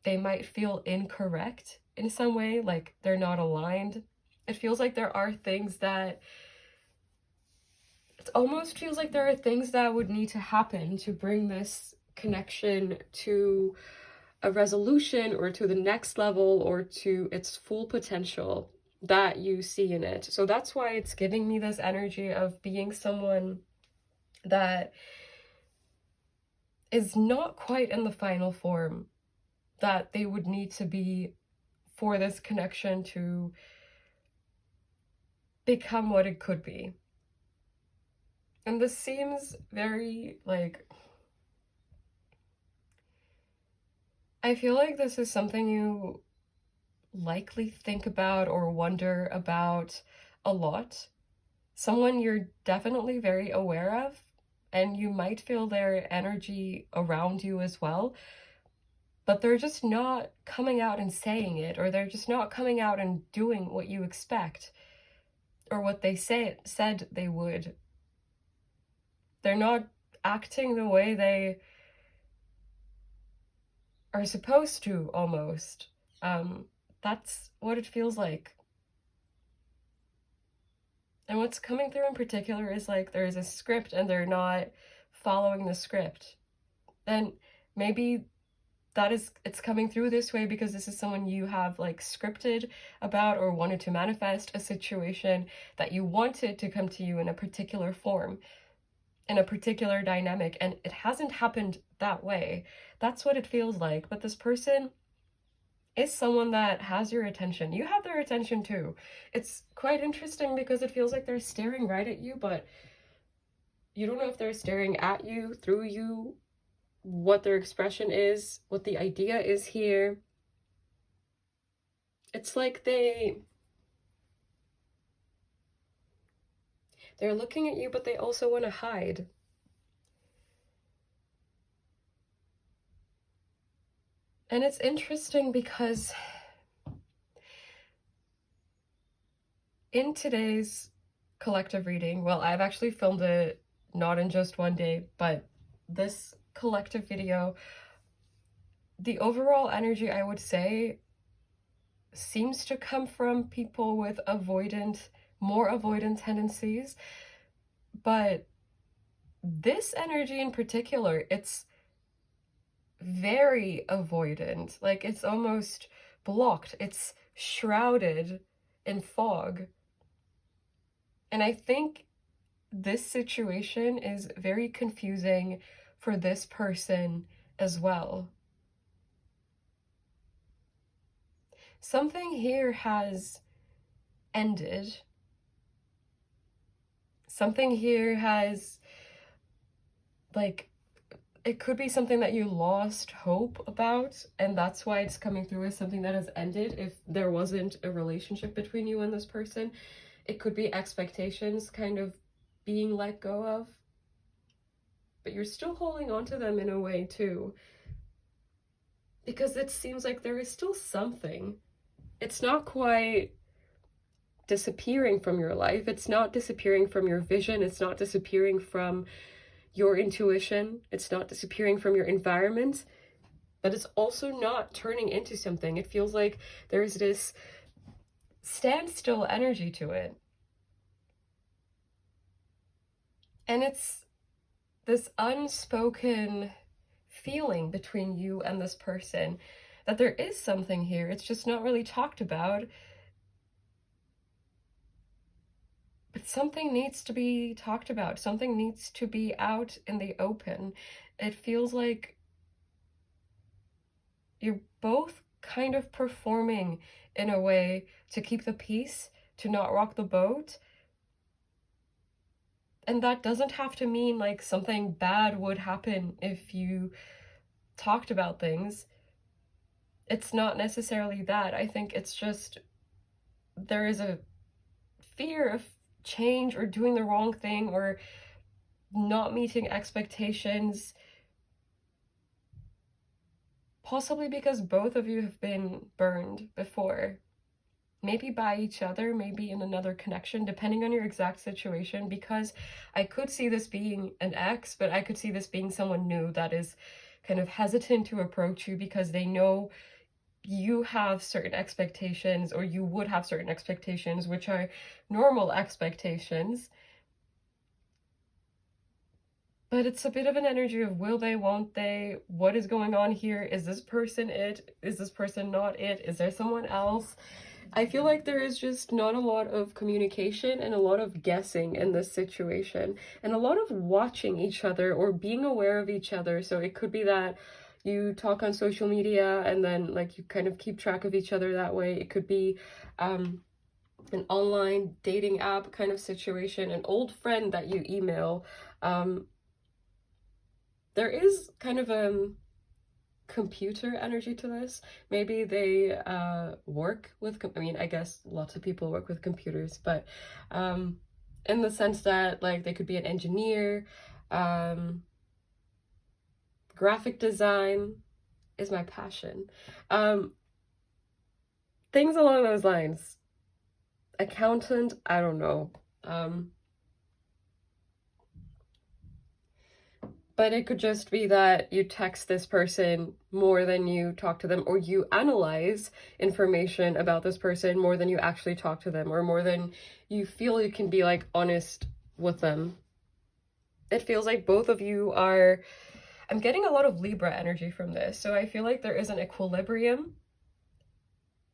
they might feel incorrect in some way, like they're not aligned. It feels like there are things that, it almost feels like there are things that would need to happen to bring this connection to a resolution or to the next level or to its full potential that you see in it. So that's why it's giving me this energy of being someone that is not quite in the final form that they would need to be for this connection to become what it could be. And this seems very, like, I feel like this is something you likely think about or wonder about a lot. Someone you're definitely very aware of, and you might feel their energy around you as well, but they're just not coming out and saying it, or they're just not coming out and doing what you expect, or what they said they would. They're not acting the way they are supposed to, almost. That's what it feels like. And what's coming through in particular is like there is a script and they're not following the script. And maybe it's coming through this way because this is someone you have like scripted about or wanted to manifest a situation that you wanted to come to you in a particular form, in a particular dynamic, and it hasn't happened that way. That's what it feels like. But this person is someone that has your attention. You have their attention too. It's quite interesting because it feels like they're staring right at you, but you don't know if they're staring at you, through you, what their expression is, what the idea is here. It's like they're looking at you, but they also want to hide. And it's interesting because in today's collective reading, well, I've actually filmed it not in just one day, but this collective video, the overall energy, I would say, seems to come from people with more avoidant tendencies. But this energy in particular, it's very avoidant. Like, it's almost blocked. It's shrouded in fog. And I think this situation is very confusing for this person as well. Something here has ended. Something here has, like, it could be something that you lost hope about, and that's why it's coming through as something that has ended. If there wasn't a relationship between you and this person, it could be expectations kind of being let go of, but you're still holding on to them in a way too, because it seems like there is still something. It's not quite disappearing from your life. It's not disappearing from your vision. It's not disappearing from your intuition. It's not disappearing from your environment, but it's also not turning into something. It feels like there's this standstill energy to it. And it's this unspoken feeling between you and this person that there is something here. It's just not really talked about. But something needs to be talked about. Something needs to be out in the open. It feels like you're both kind of performing in a way to keep the peace, to not rock the boat. And that doesn't have to mean like something bad would happen if you talked about things. It's not necessarily that. I think it's just there is a fear of change or doing the wrong thing or not meeting expectations. Possibly because both of you have been burned before. Maybe by each other, maybe in another connection, depending on your exact situation, because I could see this being an ex, but I could see this being someone new that is kind of hesitant to approach you because they know you have certain expectations, or you would have certain expectations, which are normal expectations. But it's a bit of an energy of will they, won't they? What is going on here? Is this person it? Is this person not it? Is there someone else? I feel like there is just not a lot of communication and a lot of guessing in this situation, and a lot of watching each other or being aware of each other. So it could be that you talk on social media and then like you kind of keep track of each other that way. It could be an online dating app kind of situation, an old friend that you email. There is kind of a computer energy to this. Maybe they work with, I mean, I guess lots of people work with computers, but in the sense that like they could be an engineer, graphic design is my passion. Things along those lines. Accountant, I don't know. But it could just be that you text this person more than you talk to them, or you analyze information about this person more than you actually talk to them, or more than you feel you can be like honest with them. It feels like both of you are, I'm getting a lot of Libra energy from this, so I feel like there is an equilibrium,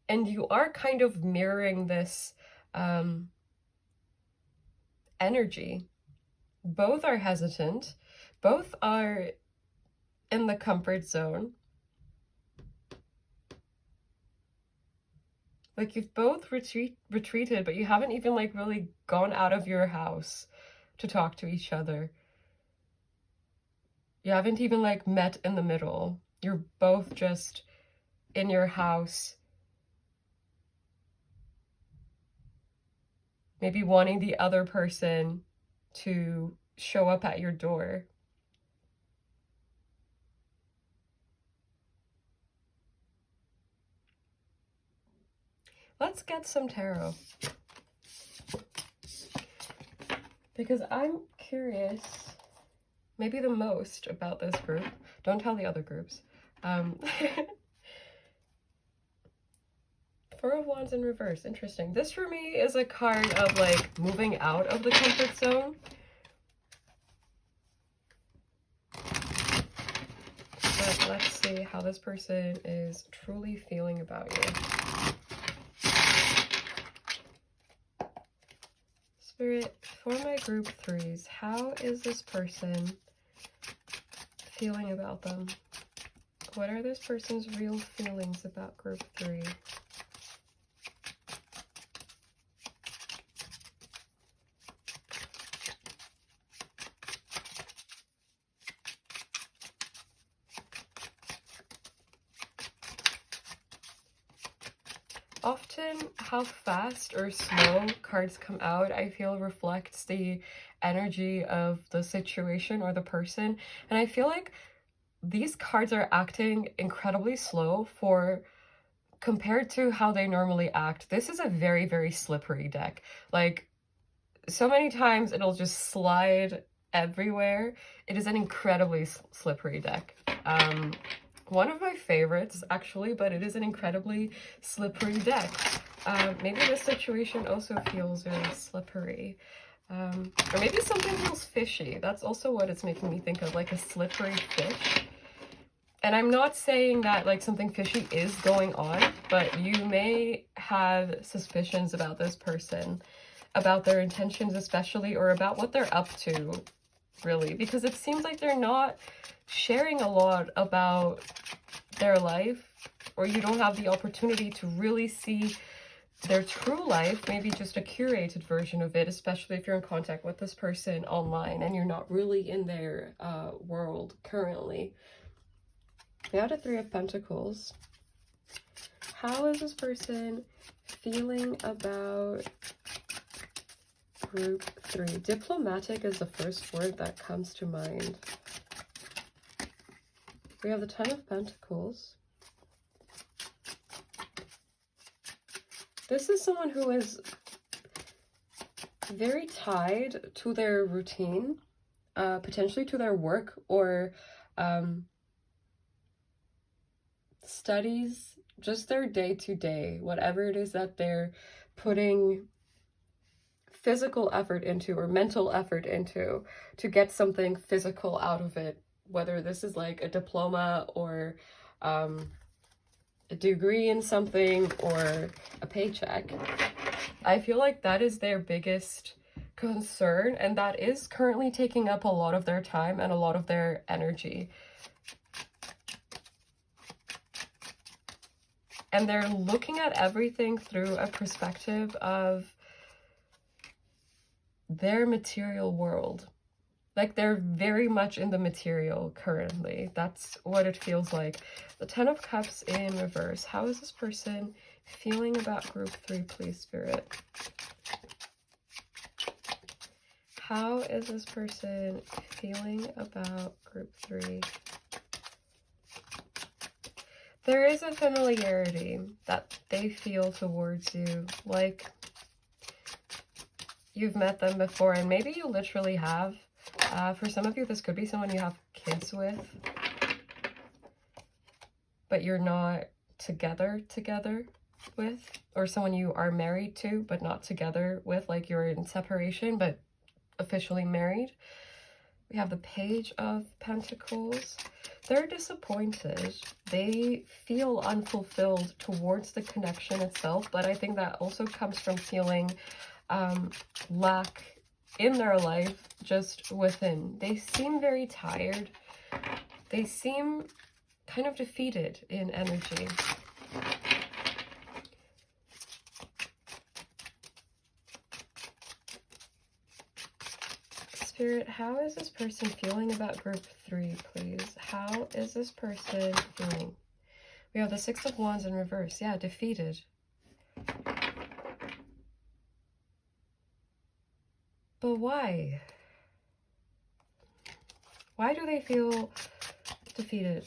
and you are kind of mirroring this energy. Both are hesitant. Both are in the comfort zone. Like you've both retreated, but you haven't even like really gone out of your house to talk to each other. You haven't even like met in the middle. You're both just in your house, maybe wanting the other person to show up at your door. Let's get some tarot, because I'm curious, maybe the most, about this group. Don't tell the other groups. Four of Wands in reverse. Interesting. This for me is a card of like moving out of the comfort zone. But let's see how this person is truly feeling about you. Spirit, for my group threes, how is this person feeling about them? What are this person's real feelings about group three? Often how fast or slow cards come out, I feel, reflects the energy of the situation or the person. And I feel like these cards are acting incredibly slow compared to how they normally act. This is a very, very slippery deck. Like, so many times it'll just slide everywhere. It is an incredibly slippery deck. One of my favorites, actually, but it is an incredibly slippery deck. Maybe this situation also feels very slippery. Or maybe something feels fishy. That's also what it's making me think of, like a slippery fish. And I'm not saying that like something fishy is going on, but you may have suspicions about this person, about their intentions especially, or about what they're up to, really, because it seems like they're not sharing a lot about their life, or you don't have the opportunity to really see their true life, maybe just a curated version of it, especially if you're in contact with this person online and you're not really in their world currently. We have the Three of Pentacles. How is this person feeling about group 3? Diplomatic is the first word that comes to mind. We have the Ten of Pentacles. This is someone who is very tied to their routine, potentially to their work or studies, just their day-to-day, whatever it is that they're putting physical effort into or mental effort into to get something physical out of it, whether this is like a diploma or a degree in something or a paycheck. I feel like that is their biggest concern, and that is currently taking up a lot of their time and a lot of their energy. And they're looking at everything through a perspective of their material world. Like, they're very much in the material currently. That's what it feels like. The Ten of Cups in reverse. How is this person feeling about group 3, please, Spirit? How is this person feeling about group 3? There is a familiarity that they feel towards you, like you've met them before, and maybe you literally have. For some of you, this could be someone you have kids with, but you're not together with, or someone you are married to but not together with, like you're in separation but officially married. We have the Page of Pentacles. They're disappointed. They feel unfulfilled towards the connection itself, but I think that also comes from feeling lack in their life just within. They seem very tired. They seem kind of defeated in energy. Spirit, how is this person feeling about group 3, please? How is this person feeling? We have the Six of Wands in reverse. Yeah, defeated. But why? Why do they feel defeated,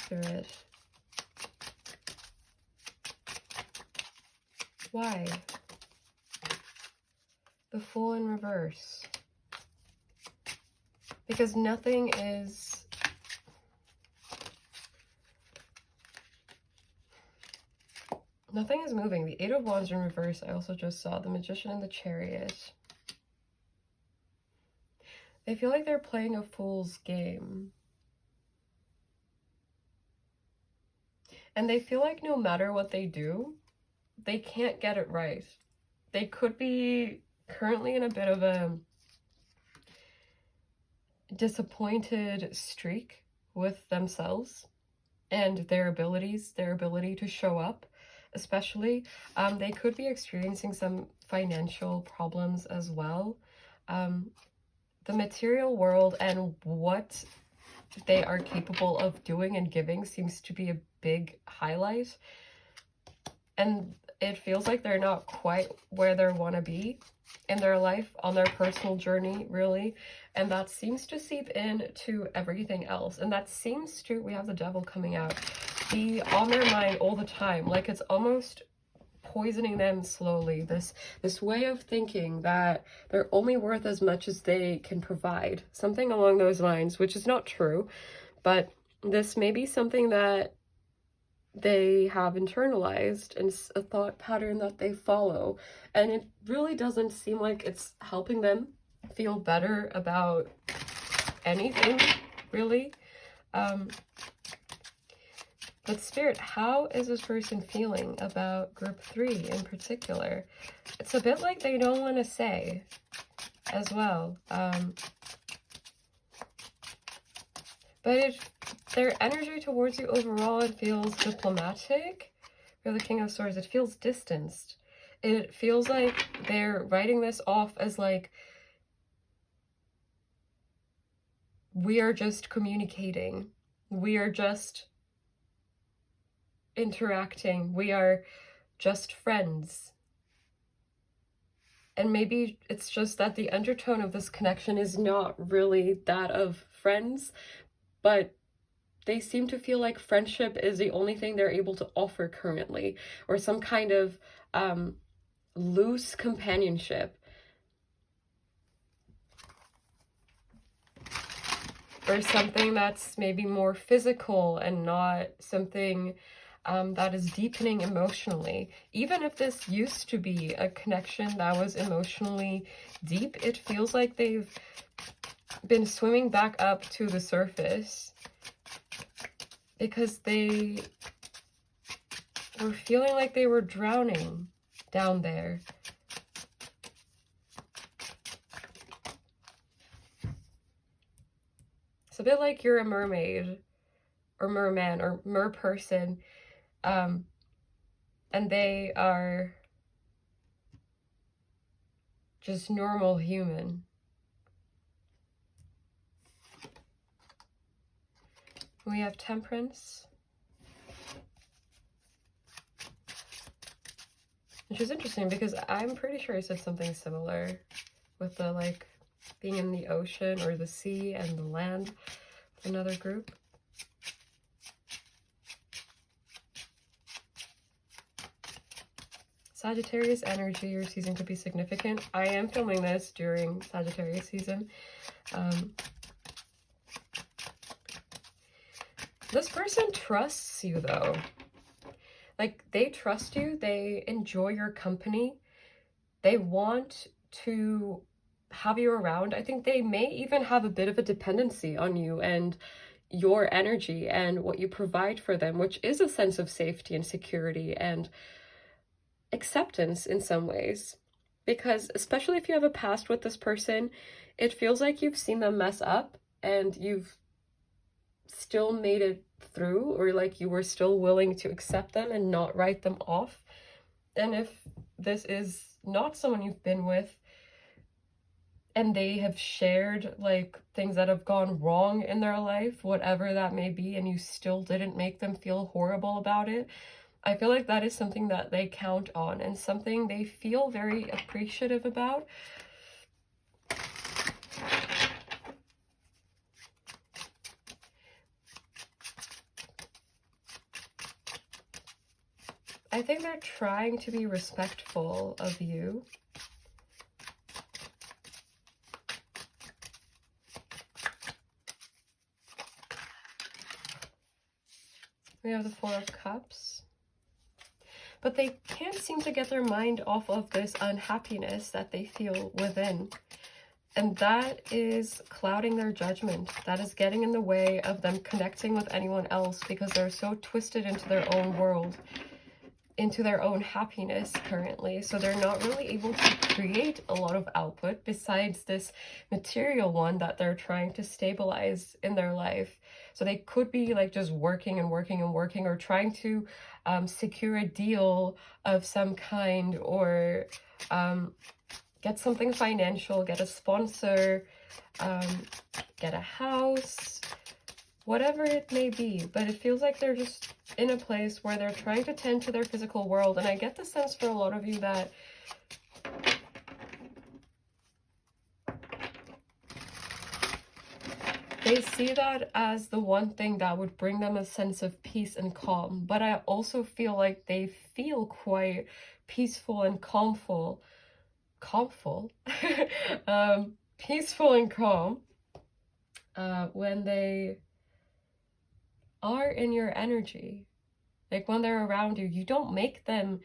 Spirit? Why? The Fool in reverse. Because nothing is moving. The Eight of Wands in reverse. I also just saw the Magician and the Chariot. They feel like they're playing a fool's game. And they feel like no matter what they do, they can't get it right. They could be currently in a bit of a disappointed streak with themselves and their abilities, their ability to show up, especially. They could be experiencing some financial problems as well. The material world and what they are capable of doing and giving seems to be a big highlight. And it feels like they're not quite where they want to be in their life, on their personal journey, really. And that seems to seep into everything else. And that seems to, we have the Devil coming out, be on their mind all the time. Like it's almost poisoning them slowly. This way of thinking that they're only worth as much as they can provide. Something along those lines, which is not true. But this may be something that they have internalized and a thought pattern that they follow, and it really doesn't seem like it's helping them feel better about anything, really. But Spirit, how is this person feeling about group 3 in particular? It's a bit like they don't want to say as well. But their energy towards you overall, it feels diplomatic. You're the King of Swords. It feels distanced. It feels like they're writing this off as like, we are just communicating. We are just interacting. We are just friends. And maybe it's just that the undertone of this connection is not really that of friends, but they seem to feel like friendship is the only thing they're able to offer currently, or some kind of loose companionship. Or something that's maybe more physical and not something that is deepening emotionally. Even if this used to be a connection that was emotionally deep, it feels like they've been swimming back up to the surface because they were feeling like they were drowning down there. It's a bit like you're a mermaid or merman or merperson, and they are just normal human. We have Temperance, which is interesting because I'm pretty sure I said something similar with the like being in the ocean or the sea and the land with another group. Sagittarius energy, your season could be significant. I am filming this during Sagittarius season. This person trusts you though. Like, they trust you, they enjoy your company, they want to have you around. I think they may even have a bit of a dependency on you and your energy and what you provide for them, which is a sense of safety and security and acceptance in some ways. Because especially if you have a past with this person, it feels like you've seen them mess up and you've still made it through, or like you were still willing to accept them and not write them off. And if this is not someone you've been with and they have shared like things that have gone wrong in their life, whatever that may be, and you still didn't make them feel horrible about it, I feel like that is something that they count on and something they feel very appreciative about. I think they're trying to be respectful of you. We have the Four of Cups. But they can't seem to get their mind off of this unhappiness that they feel within. And that is clouding their judgment. That is getting in the way of them connecting with anyone else because they're so twisted into their own world, into their own happiness currently. So they're not really able to create a lot of output besides this material one that they're trying to stabilize in their life. So they could be like just working and working and working, or trying to secure a deal of some kind, or get something financial, get a sponsor, get a house, whatever it may be. But it feels like they're just in a place where they're trying to tend to their physical world. And I get the sense for a lot of you that they see that as the one thing that would bring them a sense of peace and calm. But I also feel like they feel quite peaceful and peaceful and calm when they are in your energy. Like when they're around you, you don't make them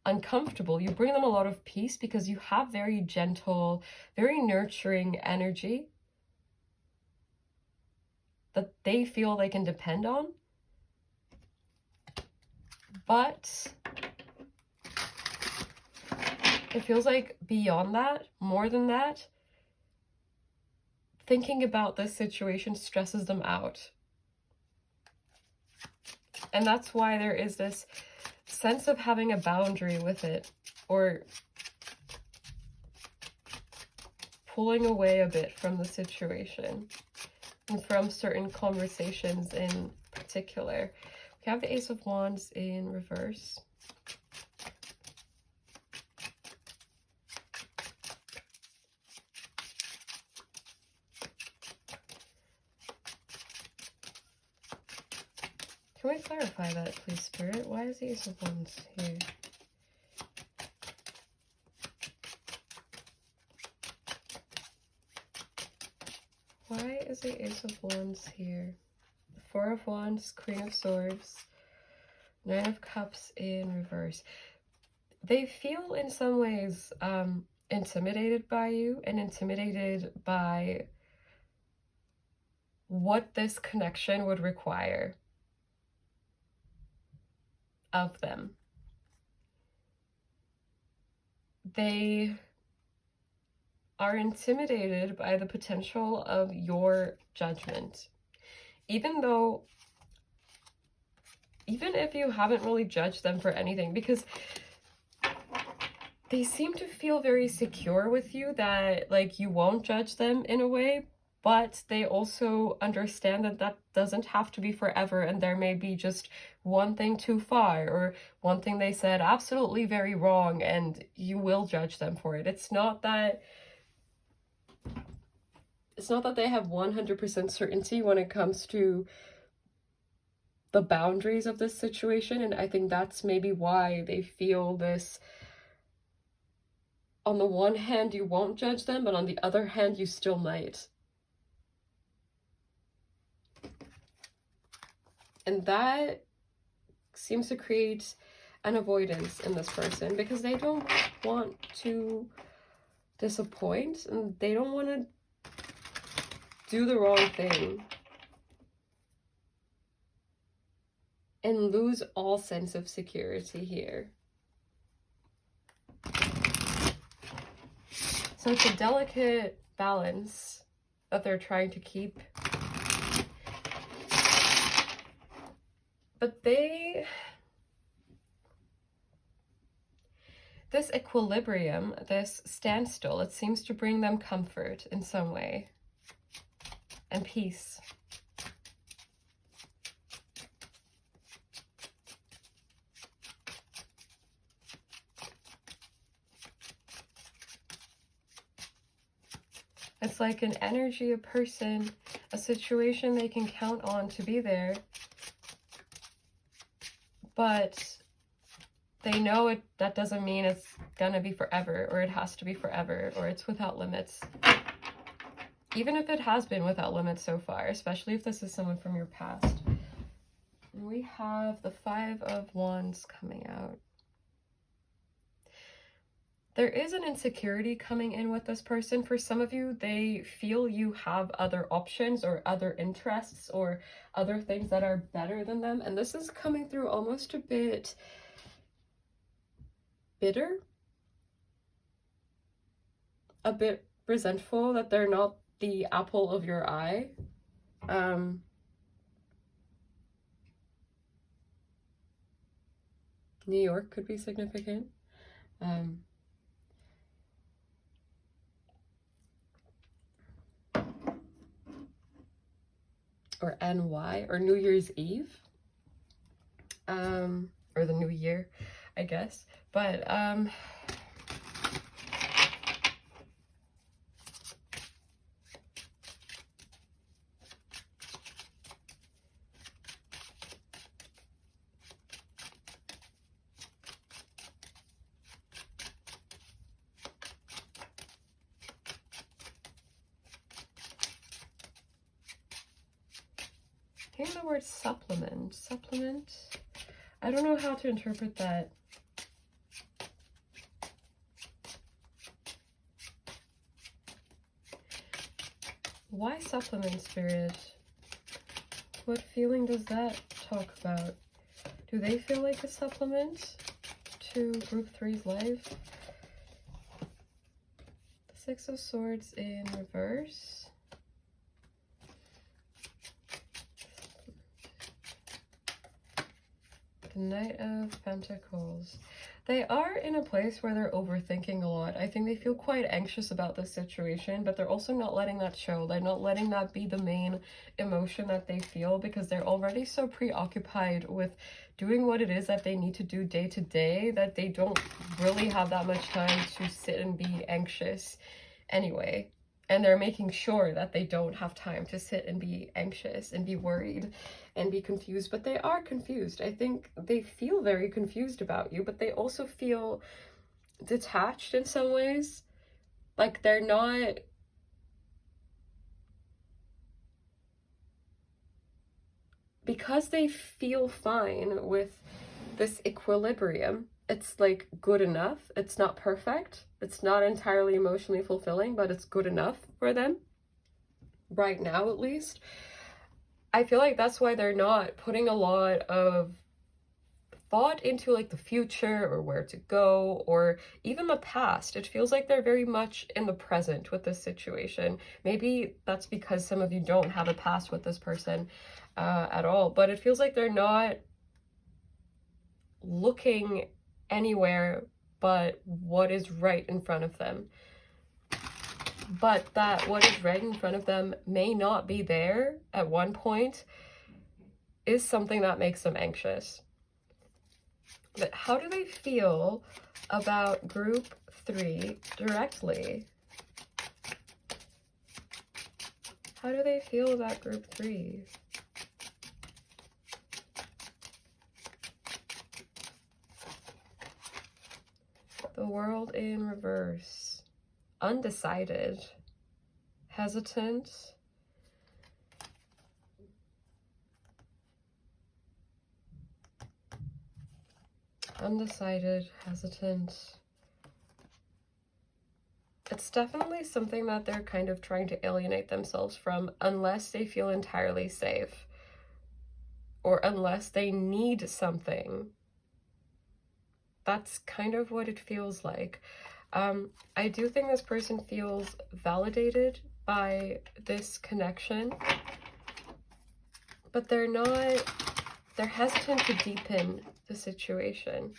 uncomfortable. You bring them a lot of peace because you have very gentle, very nurturing energy that they feel they can depend on. But it feels like beyond that, more than that, thinking about this situation stresses them out. And that's why there is this sense of having a boundary with it, or pulling away a bit from the situation and from certain conversations in particular. We have the Ace of Wands in reverse. Can we clarify that, please, Spirit? Why is the Ace of Wands here? Why is the Ace of Wands here? The Four of Wands, Queen of Swords, Nine of Cups in reverse. They feel in some ways intimidated by you, and intimidated by what this connection would require of them. They are intimidated by the potential of your judgment. Even if you haven't really judged them for anything, because they seem to feel very secure with you that, like, you won't judge them in a way, but they also understand that that doesn't have to be forever, and there may be just one thing too far, or one thing they said absolutely very wrong, and you will judge them for it. It's not that they have 100% certainty when it comes to the boundaries of this situation, and I think that's maybe why they feel this. On the one hand, you won't judge them, but on the other hand, you still might. And that seems to create an avoidance in this person, because they don't want to disappoint, and they don't want to do the wrong thing and lose all sense of security here. So it's a delicate balance that they're trying to keep. But this equilibrium, this standstill, it seems to bring them comfort in some way and peace. It's like an energy, a person, a situation they can count on to be there, but they know that doesn't mean it's gonna be forever, or it has to be forever, or it's without limits. Even if it has been without limits so far, especially if this is someone from your past. And we have the Five of Wands coming out. There is an insecurity coming in with this person. For some of you, they feel you have other options or other interests or other things that are better than them. And this is coming through almost a bit bitter, a bit resentful that they're not the apple of your eye. New York could be significant. Or NY, or New Year's Eve, or the New Year, I guess. But here's the word supplement. Supplement. I don't know how to interpret that. Why supplement, Spirit? What feeling does that talk about? Do they feel like a supplement to Group 3's life? The Six of Swords in reverse. Knight of Pentacles. They are in a place where they're overthinking a lot. I think they feel quite anxious about this situation, but they're also not letting that show. They're not letting that be the main emotion that they feel, because they're already so preoccupied with doing what it is that they need to do day to day that they don't really have that much time to sit and be anxious anyway. And they're making sure that they don't have time to sit and be anxious and be worried and be confused. But they are confused. I think they feel very confused about you, but they also feel detached in some ways. Like they're not... Because they feel fine with this equilibrium, it's like good enough. It's not perfect. It's not entirely emotionally fulfilling, but it's good enough for them. Right now, at least. I feel like that's why they're not putting a lot of thought into like the future or where to go or even the past. It feels like they're very much in the present with this situation. Maybe that's because some of you don't have a past with this person at all, but it feels like they're not looking anywhere but what is right in front of them. But that what is right in front of them may not be there at one point is something that makes them anxious. But how do they feel about group 3 directly? How do they feel about group 3? The World in reverse. Undecided. Hesitant. Undecided, hesitant. It's definitely something that they're kind of trying to alienate themselves from unless they feel entirely safe or unless they need something. That's kind of what it feels like. I do think this person feels validated by this connection, but they're hesitant to deepen the situation.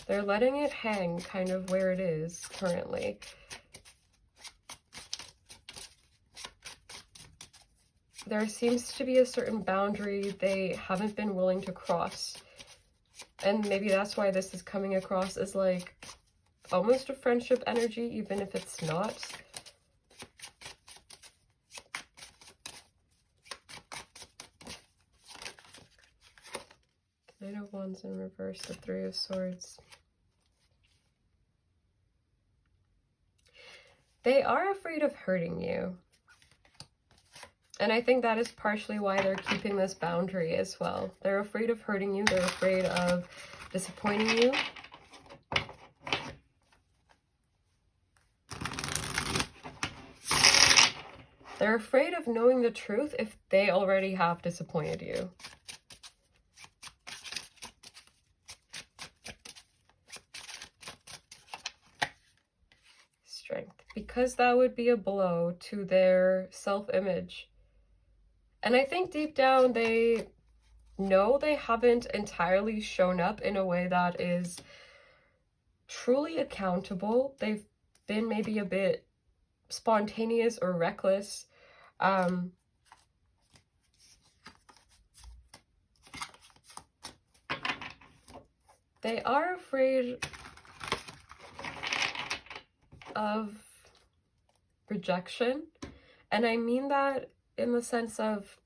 They're letting it hang kind of where it is currently. There seems to be a certain boundary they haven't been willing to cross. And maybe that's why this is coming across as like almost a friendship energy, even if it's not. Nine of Wands in reverse, the Three of Swords. They are afraid of hurting you. And I think that is partially why they're keeping this boundary as well. They're afraid of hurting you. They're afraid of disappointing you. They're afraid of knowing the truth if they already have disappointed you. Strength. Because that would be a blow to their self-image. And I think deep down they know they haven't entirely shown up in a way that is truly accountable. They've been maybe a bit spontaneous or reckless. They are afraid of rejection. And I mean that in the sense of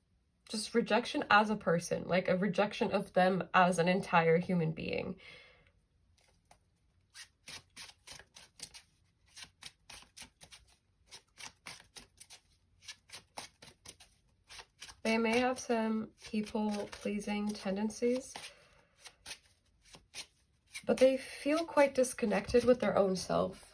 just rejection as a person, like a rejection of them as an entire human being. They may have some people-pleasing tendencies, but they feel quite disconnected with their own self.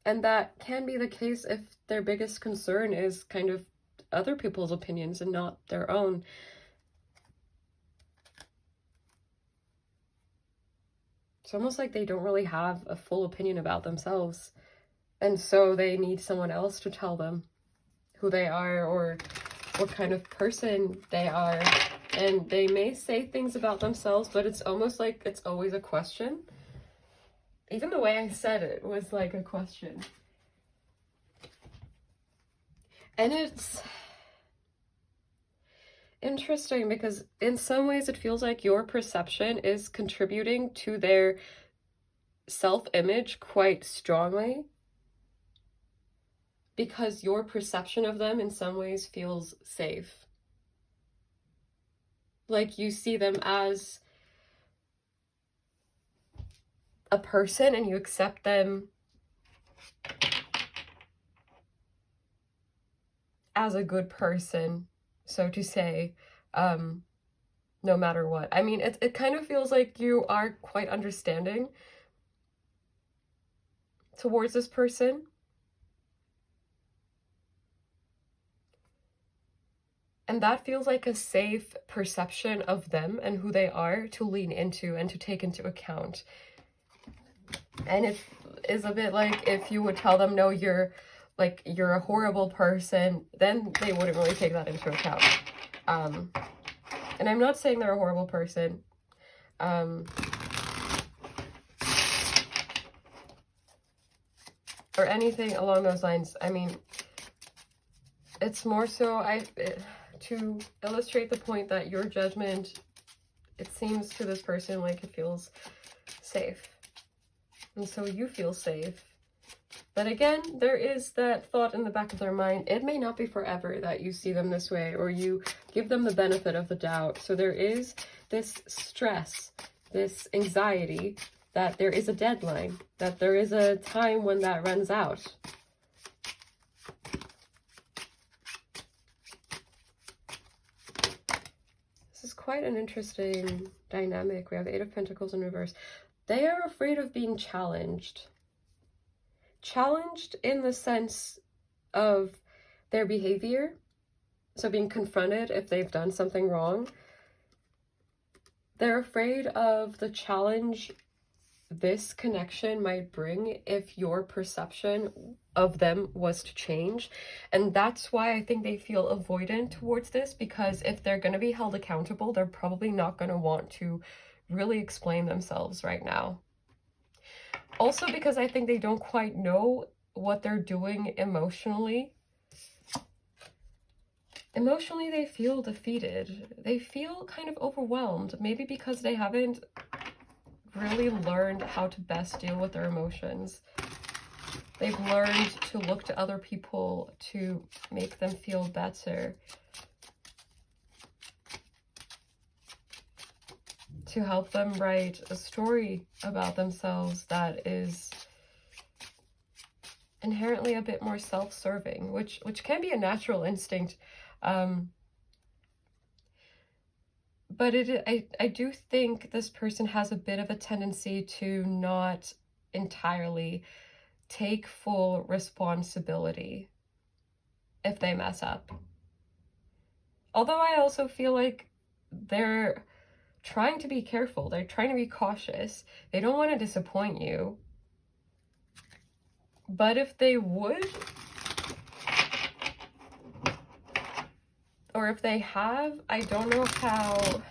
And that can be the case if their biggest concern is kind of other people's opinions and not their own. It's almost like they don't really have a full opinion about themselves. And so they need someone else to tell them who they are or what kind of person they are and they may say things about themselves, but it's almost like it's always a question. Even the way I said it was like a question. And it's interesting because in some ways it feels like your perception is contributing to their self-image quite strongly, because your perception of them in some ways feels safe. Like you see them as a person and you accept them as a good person, so to say, no matter what. I mean, it kind of feels like you are quite understanding towards this person. And that feels like a safe perception of them and who they are to lean into and to take into account. And it is a bit like if you would tell them, no, you're a horrible person, then they wouldn't really take that into account. And I'm not saying they're a horrible person. Or anything along those lines. I mean, it's more so to illustrate the point that your judgment, it seems to this person like it feels safe. And so you feel safe. But again, there is that thought in the back of their mind, it may not be forever that you see them this way, or you give them the benefit of the doubt. So there is this stress, this anxiety, that there is a deadline, that there is a time when that runs out. This is quite an interesting dynamic. We have the Eight of Pentacles in reverse. They are afraid of being challenged. Challenged in the sense of their behavior. So being confronted if they've done something wrong. They're afraid of the challenge this connection might bring if your perception of them was to change. And that's why I think they feel avoidant towards this, because if they're going to be held accountable, they're probably not going to want to really explain themselves right now. Also because I think they don't quite know what they're doing emotionally. Emotionally, they feel defeated. They feel kind of overwhelmed, maybe because they haven't really learned how to best deal with their emotions. They've learned to look to other people to make them feel better, to help them write a story about themselves that is inherently a bit more self-serving, which can be a natural instinct. But I do think this person has a bit of a tendency to not entirely take full responsibility if they mess up. Although I also feel like they're trying to be careful. They're trying to be cautious. They don't want to disappoint you. But if they would, or if they have, I don't know how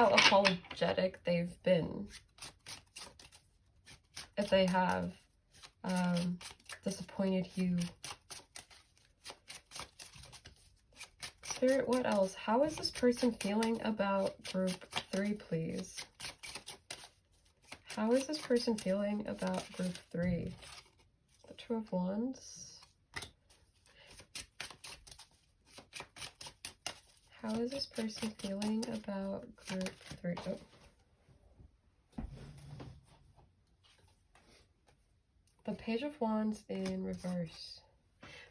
apologetic they've been. If they have disappointed you. Spirit, what else? How is this person feeling about group 3, please? How is this person feeling about group 3? The Two of Wands. How is this person feeling about group 3? Oh. The Page of Wands in reverse.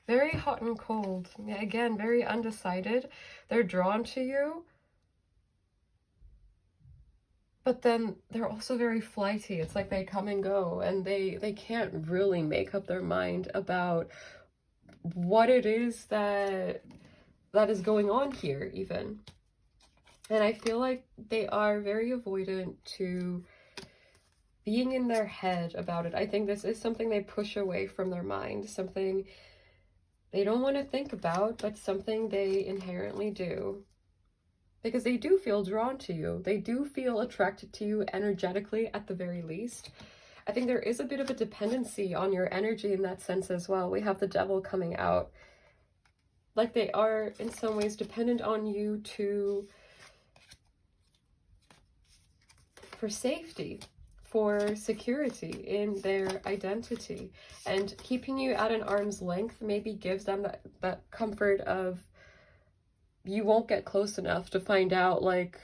Very hot and cold. Yeah, again, very undecided. They're drawn to you. But then they're also very flighty. It's like they come and go, and they can't really make up their mind about what it is that is going on here, even. And I feel like they are very avoidant to being in their head about it. I think this is something they push away from their mind, something they don't want to think about, but something they inherently do. Because they do feel drawn to you. They do feel attracted to you energetically at the very least. I think there is a bit of a dependency on your energy in that sense as well. We have the Devil coming out. Like they are in some ways dependent on you for safety, for security in their identity. And keeping you at an arm's length maybe gives them that comfort of you won't get close enough to find out like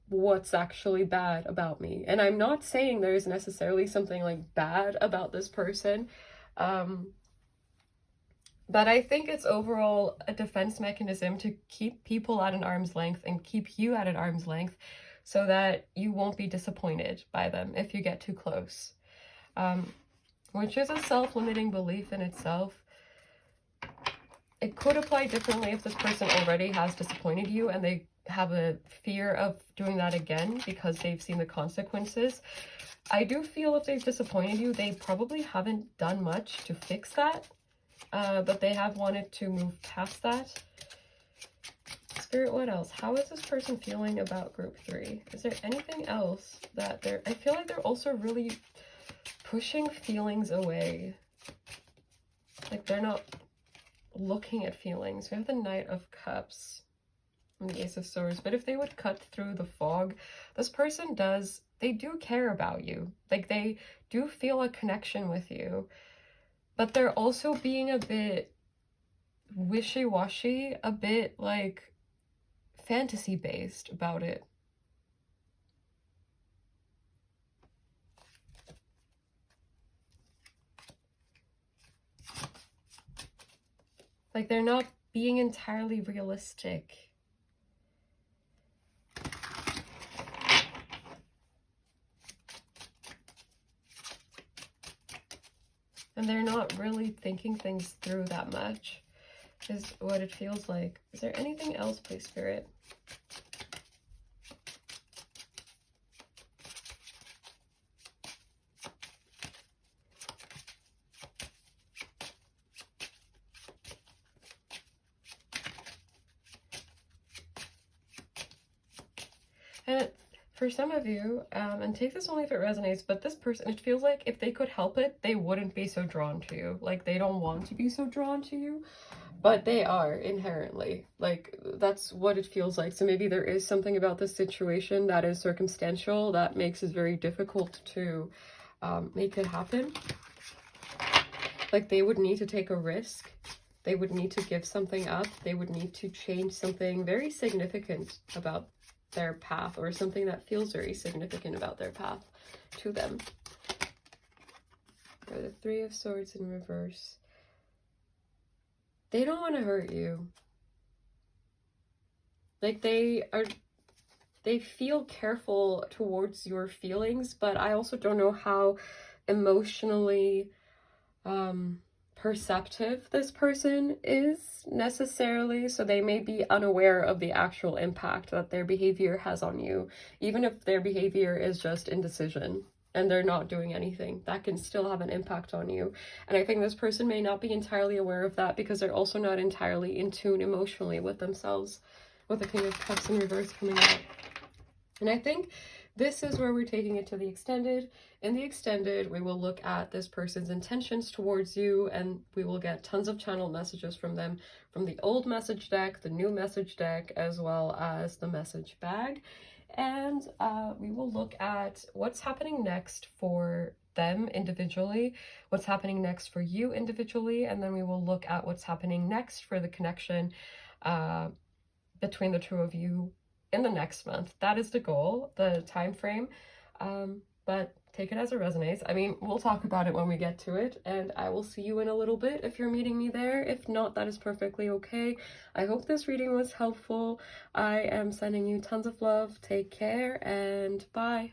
what's actually bad about me. And I'm not saying there's necessarily something like bad about this person, but I think it's overall a defense mechanism to keep people at an arm's length and keep you at an arm's length so that you won't be disappointed by them if you get too close, which is a self-limiting belief in itself. It could apply differently if this person already has disappointed you and they have a fear of doing that again because they've seen the consequences. I do feel if they've disappointed you, they probably haven't done much to fix that, but they have wanted to move past that. Spirit, what else? How is this person feeling about group 3? Is there anything else that I feel like they're also really pushing feelings away. Like they're not looking at feelings. We have the Knight of Cups and the Ace of Swords, but if they would cut through the fog, this person they do care about you. Like they do feel a connection with you, but they're also being a bit wishy-washy, a bit like fantasy based about it. Like they're not being entirely realistic. And they're not really thinking things through that much, is what it feels like. Is there anything else, please, Spirit? And for some of you, and take this only if it resonates, but this person, it feels like if they could help it, they wouldn't be so drawn to you. Like they don't want to be so drawn to you, but they are inherently. Like that's what it feels like. So maybe there is something about this situation that is circumstantial that makes it very difficult to make it happen. Like they would need to take a risk. They would need to give something up. They would need to change something very significant about their path, or something that feels very significant about their path to them. Or the Three of Swords in reverse. They don't want to hurt you. Like they feel careful towards your feelings, but I also don't know how emotionally perceptive this person is necessarily, so they may be unaware of the actual impact that their behavior has on you, even if their behavior is just indecision and they're not doing anything. That can still have an impact on you, and I think this person may not be entirely aware of that because they're also not entirely in tune emotionally with themselves, with the King of Cups in reverse coming out. And I think this is where we're taking it to the extended. In the extended, we will look at this person's intentions towards you, and we will get tons of channel messages from them, from the old message deck, the new message deck, as well as the message bag. And we will look at what's happening next for them individually, what's happening next for you individually, and then we will look at what's happening next for the connection between the two of you in the next month. That is the goal, the time frame, but take it as it resonates. I mean, we'll talk about it when we get to it, and I will see you in a little bit if you're meeting me there. If not, that is perfectly okay. I hope this reading was helpful. I am sending you tons of love. Take care, and bye.